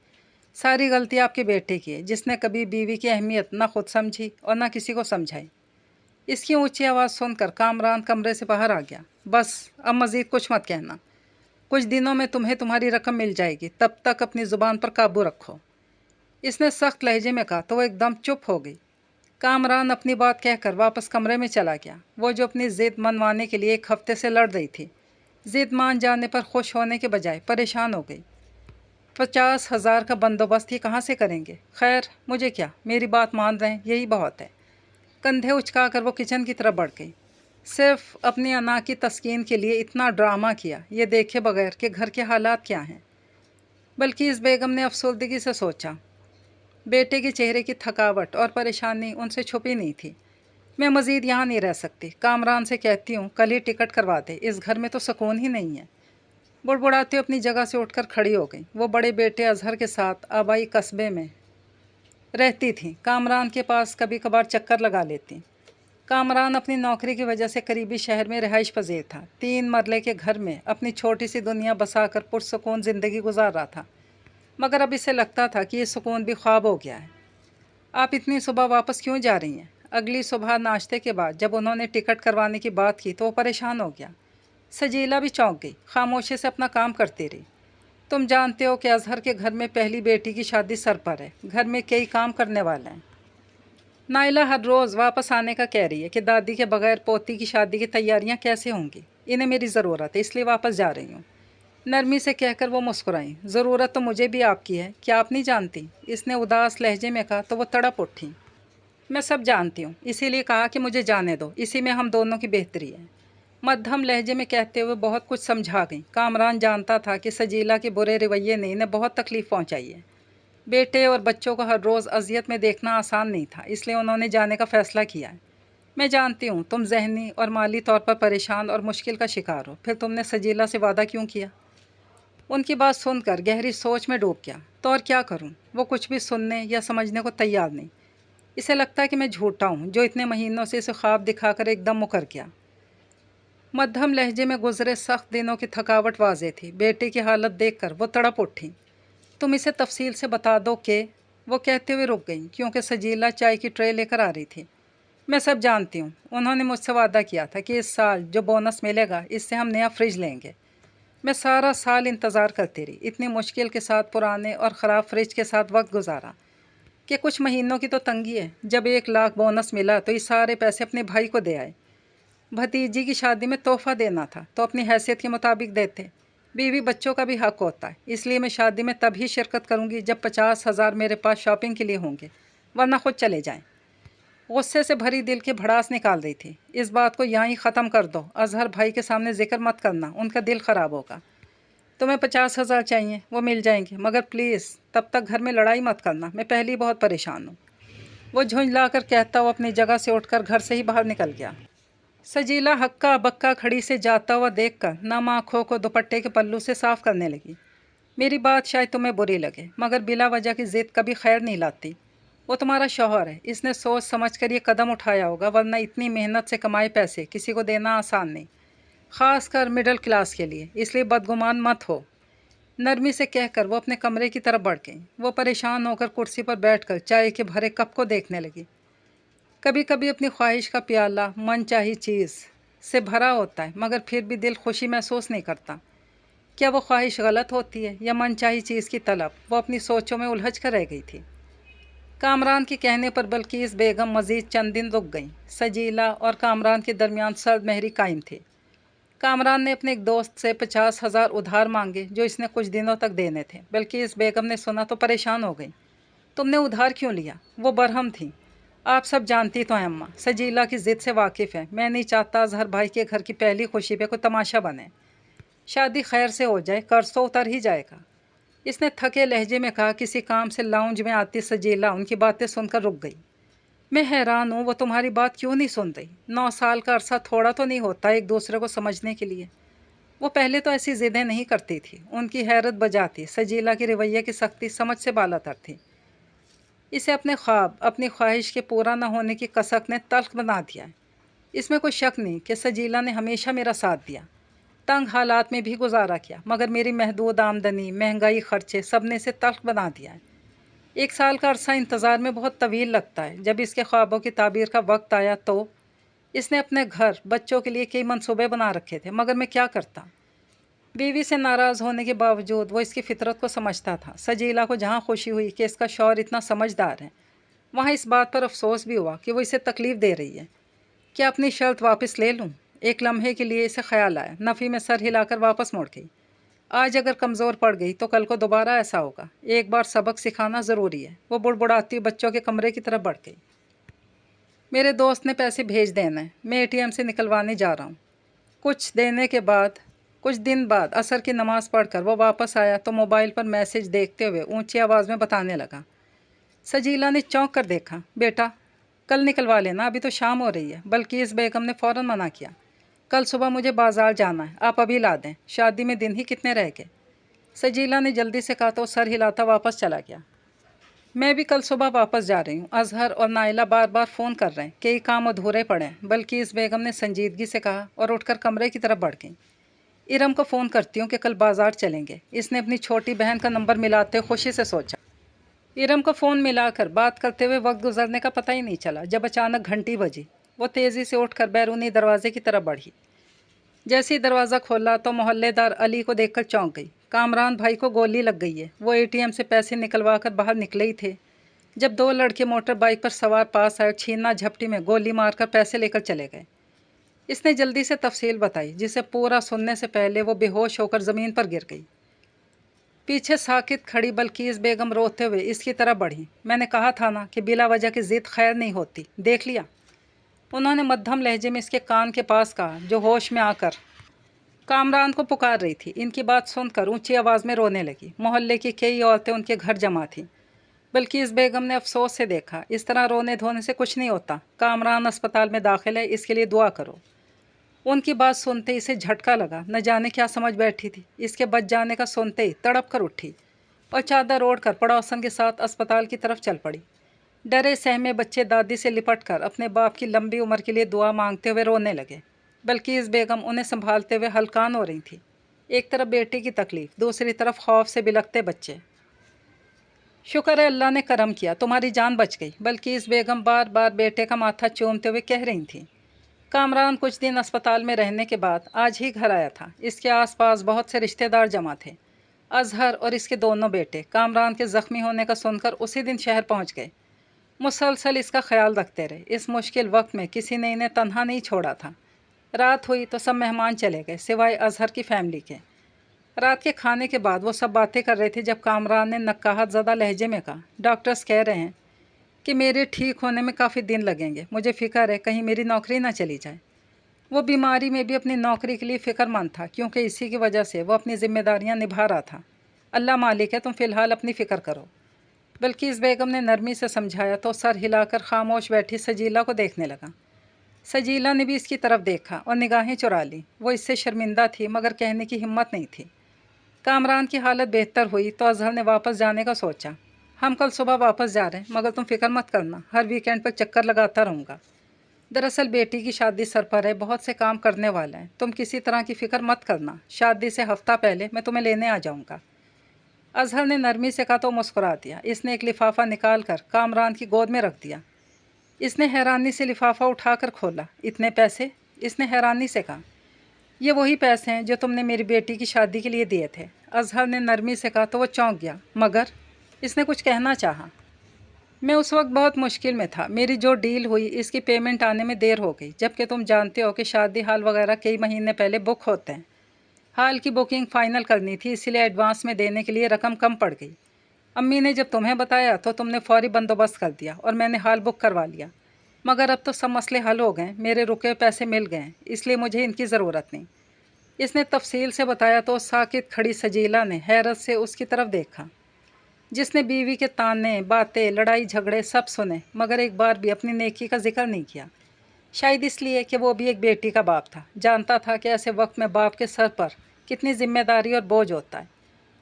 सारी गलती आपके बेटे की है, जिसने कभी बीवी की अहमियत ना खुद समझी और ना किसी को समझाई। इसकी ऊंची आवाज़ सुनकर कामरान कमरे से बाहर आ गया। बस अब मज़ीद कुछ मत कहना। कुछ दिनों में तुम्हें तुम्हारी रकम मिल जाएगी, तब तक अपनी ज़ुबान पर काबू रखो, इसने सख्त लहजे में कहा। तो वो एकदम चुप हो गई। कामरान अपनी बात कहकर वापस कमरे में चला गया। वो जो अपनी ज़िद मनवाने के लिए एक हफ्ते से लड़ रही थी, ज़िद मान जाने पर खुश होने के बजाय परेशान हो गई। 50,000 का बंदोबस्त ही कहाँ से करेंगे? खैर मुझे क्या, मेरी बात मान रहे हैं, यही बहुत है। कंधे उचका कर वो किचन की तरफ बढ़ गई। सिर्फ अपनी अना की तस्कीन के लिए इतना ड्रामा किया, ये देखे बगैर कि घर के हालात क्या हैं। बल्कि इस बेगम ने अफसरदगी से सोचा। बेटे के चेहरे की थकावट और परेशानी उनसे छुपी नहीं थी। मैं मज़ीद यहाँ नहीं रह सकती। कामरान से कहती हूँ कल ही टिकट करवा दे, इस घर में तो सुकून ही नहीं है। बुड़बुड़ाते हुए अपनी जगह से उठकर खड़ी हो गई। वो बड़े बेटे अजहर के साथ आबाई कस्बे में रहती थी। कामरान के पास कभी कभार चक्कर लगा लेती। कामरान अपनी नौकरी की वजह से करीबी शहर में रिहाइश पजीर था। 3 मरले के घर में अपनी छोटी सी दुनिया बसाकर पुरसुकून ज़िंदगी गुजार रहा था, मगर अब इसे लगता था कि ये सुकून भी ख्वाब हो गया है। आप इतनी सुबह वापस क्यों जा रही हैं? अगली सुबह नाश्ते के बाद जब उन्होंने टिकट करवाने की बात की तो वो परेशान हो गया। सजीला भी चौंक गई, खामोशी से अपना काम करती रही। तुम जानते हो कि अजहर के घर में पहली बेटी की शादी सर पर है। घर में कई काम करने वाले हैं। नाइला हर रोज़ वापस आने का कह रही है कि दादी के बगैर पोती की शादी की तैयारियां कैसे होंगी। इन्हें मेरी ज़रूरत है, इसलिए वापस जा रही हूँ, नरमी से कहकर वो मुस्कुराई। ज़रूरत तो मुझे भी आपकी है, क्या आप नहीं जानती? इसने उदास लहजे में कहा तो वो तड़प उठी। मैं सब जानती हूँ, इसीलिए कहा कि मुझे जाने दो, इसी में हम दोनों की बेहतरी है, मध्यम लहजे में कहते हुए बहुत कुछ समझा गई। कामरान जानता था कि सजीला के बुरे रवैये ने इन्हें बहुत तकलीफ़ पहुँचाई है। बेटे और बच्चों को हर रोज़ अजियत में देखना आसान नहीं था, इसलिए उन्होंने जाने का फ़ैसला किया है। मैं जानती हूँ तुम जहनी और माली तौर पर परेशान और मुश्किल का शिकार हो, फिर तुमने सजीला से वादा क्यों किया? उनकी बात सुनकर गहरी सोच में डूब गया। तो और क्या करूं? वो कुछ भी सुनने या समझने को तैयार नहीं। इसे लगता है कि मैं झूठा हूं, जो इतने महीनों से इसे ख्वाब दिखाकर एकदम मुकर गया। मध्यम लहजे में गुजरे सख्त दिनों की थकावट वाज़ेह थी। बेटे की हालत देखकर वो तड़प उठी। तुम इसे तफसील से बता दो कि, वो कहते हुए रुक गई, क्योंकि सजीला चाय की ट्रे लेकर आ रही थी। मैं सब जानती हूँ। उन्होंने मुझसे वादा किया था कि इस साल जो बोनस मिलेगा इससे हम नया फ्रिज लेंगे। मैं सारा साल इंतज़ार करती रही, इतनी मुश्किल के साथ पुराने और ख़राब फ्रिज के साथ वक्त गुजारा कि कुछ महीनों की तो तंगी है। जब 1 लाख बोनस मिला तो ये सारे पैसे अपने भाई को दे आए। भतीजी की शादी में तोहफ़ा देना था तो अपनी हैसियत के मुताबिक देते। बीवी बच्चों का भी हक होता है, इसलिए मैं शादी में तभी शिरकत करूंगी जब 50,000 मेरे पास शॉपिंग के लिए होंगे। वरना खुद चले जाएं। गुस्से से भरी दिल की भड़ास निकाल रही थी। इस बात को यहाँ ही ख़त्म कर दो, अजहर भाई के सामने जिक्र मत करना, उनका दिल ख़राब होगा। तुम्हें 50,000 चाहिए, वो मिल जाएंगे, मगर प्लीज़ तब तक घर में लड़ाई मत करना, मैं पहले ही बहुत परेशान हूँ। वो झुंझला कर कहता हुआ अपनी जगह से उठकर घर से ही बाहर निकल गया। सजीला हक्का बक्का खड़ी से जाता हुआ देखकर नम आँखों को दुपट्टे के पल्लू से साफ करने लगी। मेरी बात शायद तुम्हें बुरी लगे, मगर बिला वजह की ज़िद कभी खैर नहीं लाती। वो तुम्हारा शौहर है, इसने सोच समझ कर ये कदम उठाया होगा, वरना इतनी मेहनत से कमाए पैसे किसी को देना आसान नहीं, ख़ास कर मिडिल क्लास के लिए, इसलिए बदगुमान मत हो। नरमी से कहकर वो अपने कमरे की तरफ बढ़ गई। वो परेशान होकर कुर्सी पर बैठकर चाय के भरे कप को देखने लगी। कभी कभी अपनी ख्वाहिश का प्याला मन चाही चीज़ से भरा होता है, मगर फिर भी दिल खुशी महसूस नहीं करता। क्या वो ख्वाहिश गलत होती है या मन चाही चीज़ की तलब? वो अपनी सोचों में उलझ कर रह गई थी। कामरान के कहने पर बल्कीस बेगम मज़ीद चंद दिन रुक गईं। सजीला और कामरान के दरमियान सर्द महरी कायम थी। कामरान ने अपने एक दोस्त से 50,000 उधार मांगे, जो इसने कुछ दिनों तक देने थे। बल्कीस बेगम ने सुना तो परेशान हो गई। तुमने उधार क्यों लिया? वो बरहम थी। आप सब जानती तो हैं अम्मा, सजीला की ज़िद से वाकिफ़ है। मैं नहीं चाहता अजहर भाई के घर की पहली खुशी पे कोई तमाशा बने। शादी खैर से हो जाए, कर्ज तो उतर ही जाएगा। इसने थके लहजे में कहा। किसी काम से लाउंज में आती सजीला उनकी बातें सुनकर रुक गई। मैं हैरान हूँ, वो तुम्हारी बात क्यों नहीं सुन रही? 9 साल का अरसा थोड़ा तो नहीं होता एक दूसरे को समझने के लिए। वो पहले तो ऐसी ज़िदें नहीं करती थी। उनकी हैरत बजा थी। सजीला की रवैये की सख्ती समझ से बालातर थी। इसे अपने ख्वाब, अपनी ख्वाहिश के पूरा न होने की कसक ने तल्ख बना दिया है। इसमें कोई शक नहीं कि सजीला ने हमेशा मेरा साथ दिया, तंग हालात में भी गुजारा किया, मगर मेरी महदूद आमदनी, महंगाई, खर्चे सब ने इसे तल्ख बना दिया है। 1 साल का अरसा इंतज़ार में बहुत तवील लगता है। जब इसके ख्वाबों की ताबीर का वक्त आया तो इसने अपने घर, बच्चों के लिए कई मंसूबे बना रखे थे, मगर मैं क्या करता? बीवी से नाराज़ होने के बावजूद वो इसकी फितरत को समझता था। सजीला को जहाँ खुशी हुई कि इसका शौहर इतना समझदार है, वहाँ इस बात पर अफसोस भी हुआ कि वो इसे तकलीफ़ दे रही है। क्या अपनी शर्त वापस ले लूँ? एक लम्हे के लिए इसे ख्याल आया। नफ़ी में सर हिलाकर वापस मुड़ गई। आज अगर कमज़ोर पड़ गई तो कल को दोबारा ऐसा होगा। एक बार सबक सिखाना ज़रूरी है। वो बुड़बुड़ाती बच्चों के कमरे की तरफ बढ़ गई। मेरे दोस्त ने पैसे भेज देना है, मैं ATM से निकलवाने जा रहा हूँ। कुछ दिन बाद असर की नमाज़ पढ़कर वो वापस आया तो मोबाइल पर मैसेज देखते हुए ऊंची आवाज़ में बताने लगा। सजीला ने चौंक कर देखा। बेटा, कल निकलवा लेना, अभी तो शाम हो रही है। बल्कीस बेगम ने फ़ौरन मना किया। कल सुबह मुझे बाज़ार जाना है, आप अभी ला दें, शादी में दिन ही कितने रह गए। सजीला ने जल्दी से कहा तो सर हिलाता वापस चला गया। मैं भी कल सुबह वापस जा रही हूँ। अजहर और नाइला बार बार फ़ोन कर रहे हैं, कई काम अधूरे पड़े हैं। बल्कीस बेगम ने संजीदगी से कहा और उठकर कमरे की तरफ बढ़ गई। इरम को फ़ोन करती हूँ कि कल बाज़ार चलेंगे। इसने अपनी छोटी बहन का नंबर मिलाते खुशी से सोचा। इरम को फ़ोन मिलाकर बात करते हुए वक्त गुजरने का पता ही नहीं चला, जब अचानक घंटी बजी। वो तेज़ी से उठकर बैरूनी दरवाजे की तरफ बढ़ी। जैसे ही दरवाज़ा खोला तो मोहल्लेदार अली को देखकर चौंक गई। कामरान भाई को गोली लग गई है। वो ATM से पैसे निकलवा कर बाहर निकले ही थे जब 2 लड़के मोटर बाइक पर सवार पास आए, छीना झपटी में गोली मारकर पैसे लेकर चले गए। इसने जल्दी से तफसील बताई, जिसे पूरा सुनने से पहले वो बेहोश होकर ज़मीन पर गिर गई। पीछे साकित खड़ी बल्कीस बेगम रोते हुए इसकी तरफ बढ़ी। मैंने कहा था ना कि बिला वजह की ज़िद खैर नहीं होती, देख लिया? उन्होंने मध्यम लहजे में इसके कान के पास कहा, जो होश में आकर कामरान को पुकार रही थी। इनकी बात सुनकर ऊंची आवाज़ में रोने लगी। मोहल्ले की कई औरतें उनके घर जमा थीं। बल्कीस बेगम ने अफसोस से देखा, इस तरह रोने धोने से कुछ नहीं होता। कामरान अस्पताल में दाखिल है, इसके लिए दुआ करो। उनकी बात सुनते इसे झटका लगा। न जाने क्या समझ बैठी थी। इसके बच जाने का सुनते ही तड़प कर उठी और चादर ओढ़कर पड़ोसन के साथ अस्पताल की तरफ चल पड़ी। डरे सहमे बच्चे दादी से लिपट कर अपने बाप की लंबी उम्र के लिए दुआ मांगते हुए रोने लगे। बल्कीस बेगम उन्हें संभालते हुए हलकान हो रही थी। एक तरफ बेटी की तकलीफ, दूसरी तरफ खौफ से बिलखते बच्चे। शुक्र है अल्लाह ने करम किया, तुम्हारी जान बच गई, बल्कीस बेगम बार बार बेटे का माथा चूमते हुए कह रही थी। कामरान कुछ दिन अस्पताल में रहने के बाद आज ही घर आया था। इसके आसपास बहुत से रिश्तेदार जमा थे। अजहर और इसके दोनों बेटे कामरान के ज़ख्मी होने का सुनकर उसी दिन शहर पहुंच गए। मुसलसल इसका ख्याल रखते रहे। इस मुश्किल वक्त में किसी ने इन्हें तन्हा नहीं छोड़ा था। रात हुई तो सब मेहमान चले गए, सिवाय अजहर की फैमिली के। रात के खाने के बाद वो सब बातें कर रहे थे जब कामरान ने नक्काहत ज़दा लहजे में कहा, डॉक्टर्स कह रहे हैं कि मेरे ठीक होने में काफ़ी दिन लगेंगे। मुझे फ़िक्र है कहीं मेरी नौकरी ना चली जाए। वो बीमारी में भी अपनी नौकरी के लिए फ़िक्रमंद था, क्योंकि इसी की वजह से वो अपनी ज़िम्मेदारियां निभा रहा था। अल्लाह मालिक है, तुम फ़िलहाल अपनी फ़िक्र करो। बिल्किस बेगम ने नरमी से समझाया तो सर हिलाकर खामोश बैठी सजीला को देखने लगा। सजीला ने भी इसकी तरफ देखा और निगाहें चुरा ली। वो इससे शर्मिंदा थी, मगर कहने की हिम्मत नहीं थी। कामरान की हालत बेहतर हुई तो अजहर ने वापस जाने का सोचा। हम कल सुबह वापस जा रहे हैं, मगर तुम फिक्र मत करना, हर वीकेंड पर चक्कर लगाता रहूँगा। दरअसल बेटी की शादी सर पर है, बहुत से काम करने वाला है। तुम किसी तरह की फ़िक्र मत करना, शादी से हफ्ता पहले मैं तुम्हें लेने आ जाऊँगा। अजहर ने नरमी से कहा तो मुस्कुरा दिया। इसने एक लिफाफा निकाल कर कामरान की गोद में रख दिया। इसने हैरानी से लिफाफा उठाकर खोला। इतने पैसे? इसने हैरानी से कहा। ये वही पैसे हैं जो तुमने मेरी बेटी की शादी के लिए दिए थे। अजहर ने नरमी से कहा तो वो चौंक गया, मगर इसने कुछ कहना चाहा। मैं उस वक्त बहुत मुश्किल में था। मेरी जो डील हुई इसकी पेमेंट आने में देर हो गई, जबकि तुम जानते हो कि शादी हाल वगैरह कई महीने पहले बुक होते हैं। हाल की बुकिंग फ़ाइनल करनी थी, इसलिए एडवांस में देने के लिए रकम कम पड़ गई। अम्मी ने जब तुम्हें बताया तो तुमने फौरी बंदोबस्त कर दिया और मैंने हाल बुक करवा लिया। मगर अब तो सब मसले हल हो गए, मेरे रुके पैसे मिल गए, इसलिए मुझे इनकी ज़रूरत नहीं। इसने तफसील से बताया तो साकित खड़ी सजीला ने हैरत से उसकी तरफ देखा, जिसने बीवी के ताने, बातें, लड़ाई झगड़े सब सुने, मगर एक बार भी अपनी नेकी का जिक्र नहीं किया। शायद इसलिए कि वो भी एक बेटी का बाप था, जानता था कि ऐसे वक्त में बाप के सर पर कितनी जिम्मेदारी और बोझ होता है।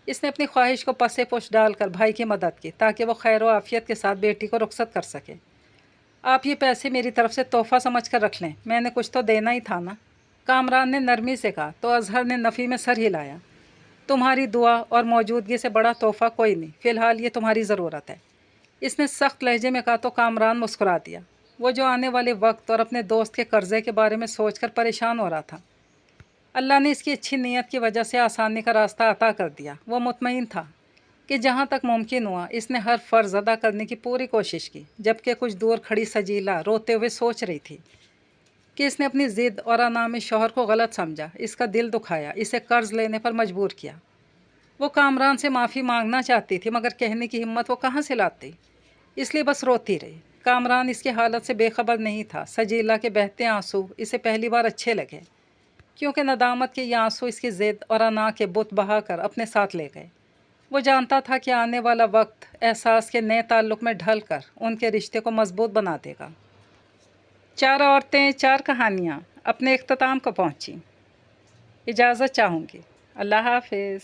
इसने अपनी ख्वाहिश को पसे पुश डालकर भाई की मदद की, ताकि वो खैर व आफियत के साथ बेटी को रुखसत कर सके। आप ये पैसे मेरी तरफ से तोहफ़ा समझ कर रख लें, मैंने कुछ तो देना ही था ना, कामरान ने नरमी से कहा। तो अजहर ने नफ़ी में सर हिलाया। तुम्हारी दुआ और मौजूदगी से बड़ा तोहफ़ा कोई नहीं, फ़िलहाल ये तुम्हारी ज़रूरत है। इसने सख्त लहजे में कहा तो कामरान मुस्कुरा दिया। वो जो आने वाले वक्त और अपने दोस्त के कर्ज़े के बारे में सोचकर परेशान हो रहा था। अल्लाह ने इसकी अच्छी नीयत की वजह से आसानी का रास्ता अता कर दिया। वो मुतमईन था कि जहाँ तक मुमकिन हुआ इसने हर फ़र्ज़ अदा करने की पूरी कोशिश की। जबकि कुछ दूर खड़ी सजीला रोते हुए सोच रही थी कि इसने अपनी ज़िद और अनामी शौहर को गलत समझा, इसका दिल दुखाया, इसे कर्ज़ लेने पर मजबूर किया। वो कामरान से माफ़ी मांगना चाहती थी, मगर कहने की हिम्मत वो कहाँ से लाती, इसलिए बस रोती रही। कामरान इसकी हालत से बेखबर नहीं था। सजीला के बहते आंसू इसे पहली बार अच्छे लगे, क्योंकि नदामत के ये आंसू इसकी ज़िद और अना के बुत बहाकर अपने साथ ले गए। वो जानता था कि आने वाला वक्त एहसास के नए ताल्लुक़ में ढल कर उनके रिश्ते को मजबूत बना देगा। 4 औरतें 4 कहानियाँ अपने इख्तिताम को पहुँची। इजाज़त चाहूँगी। अल्लाह हाफ़िज़।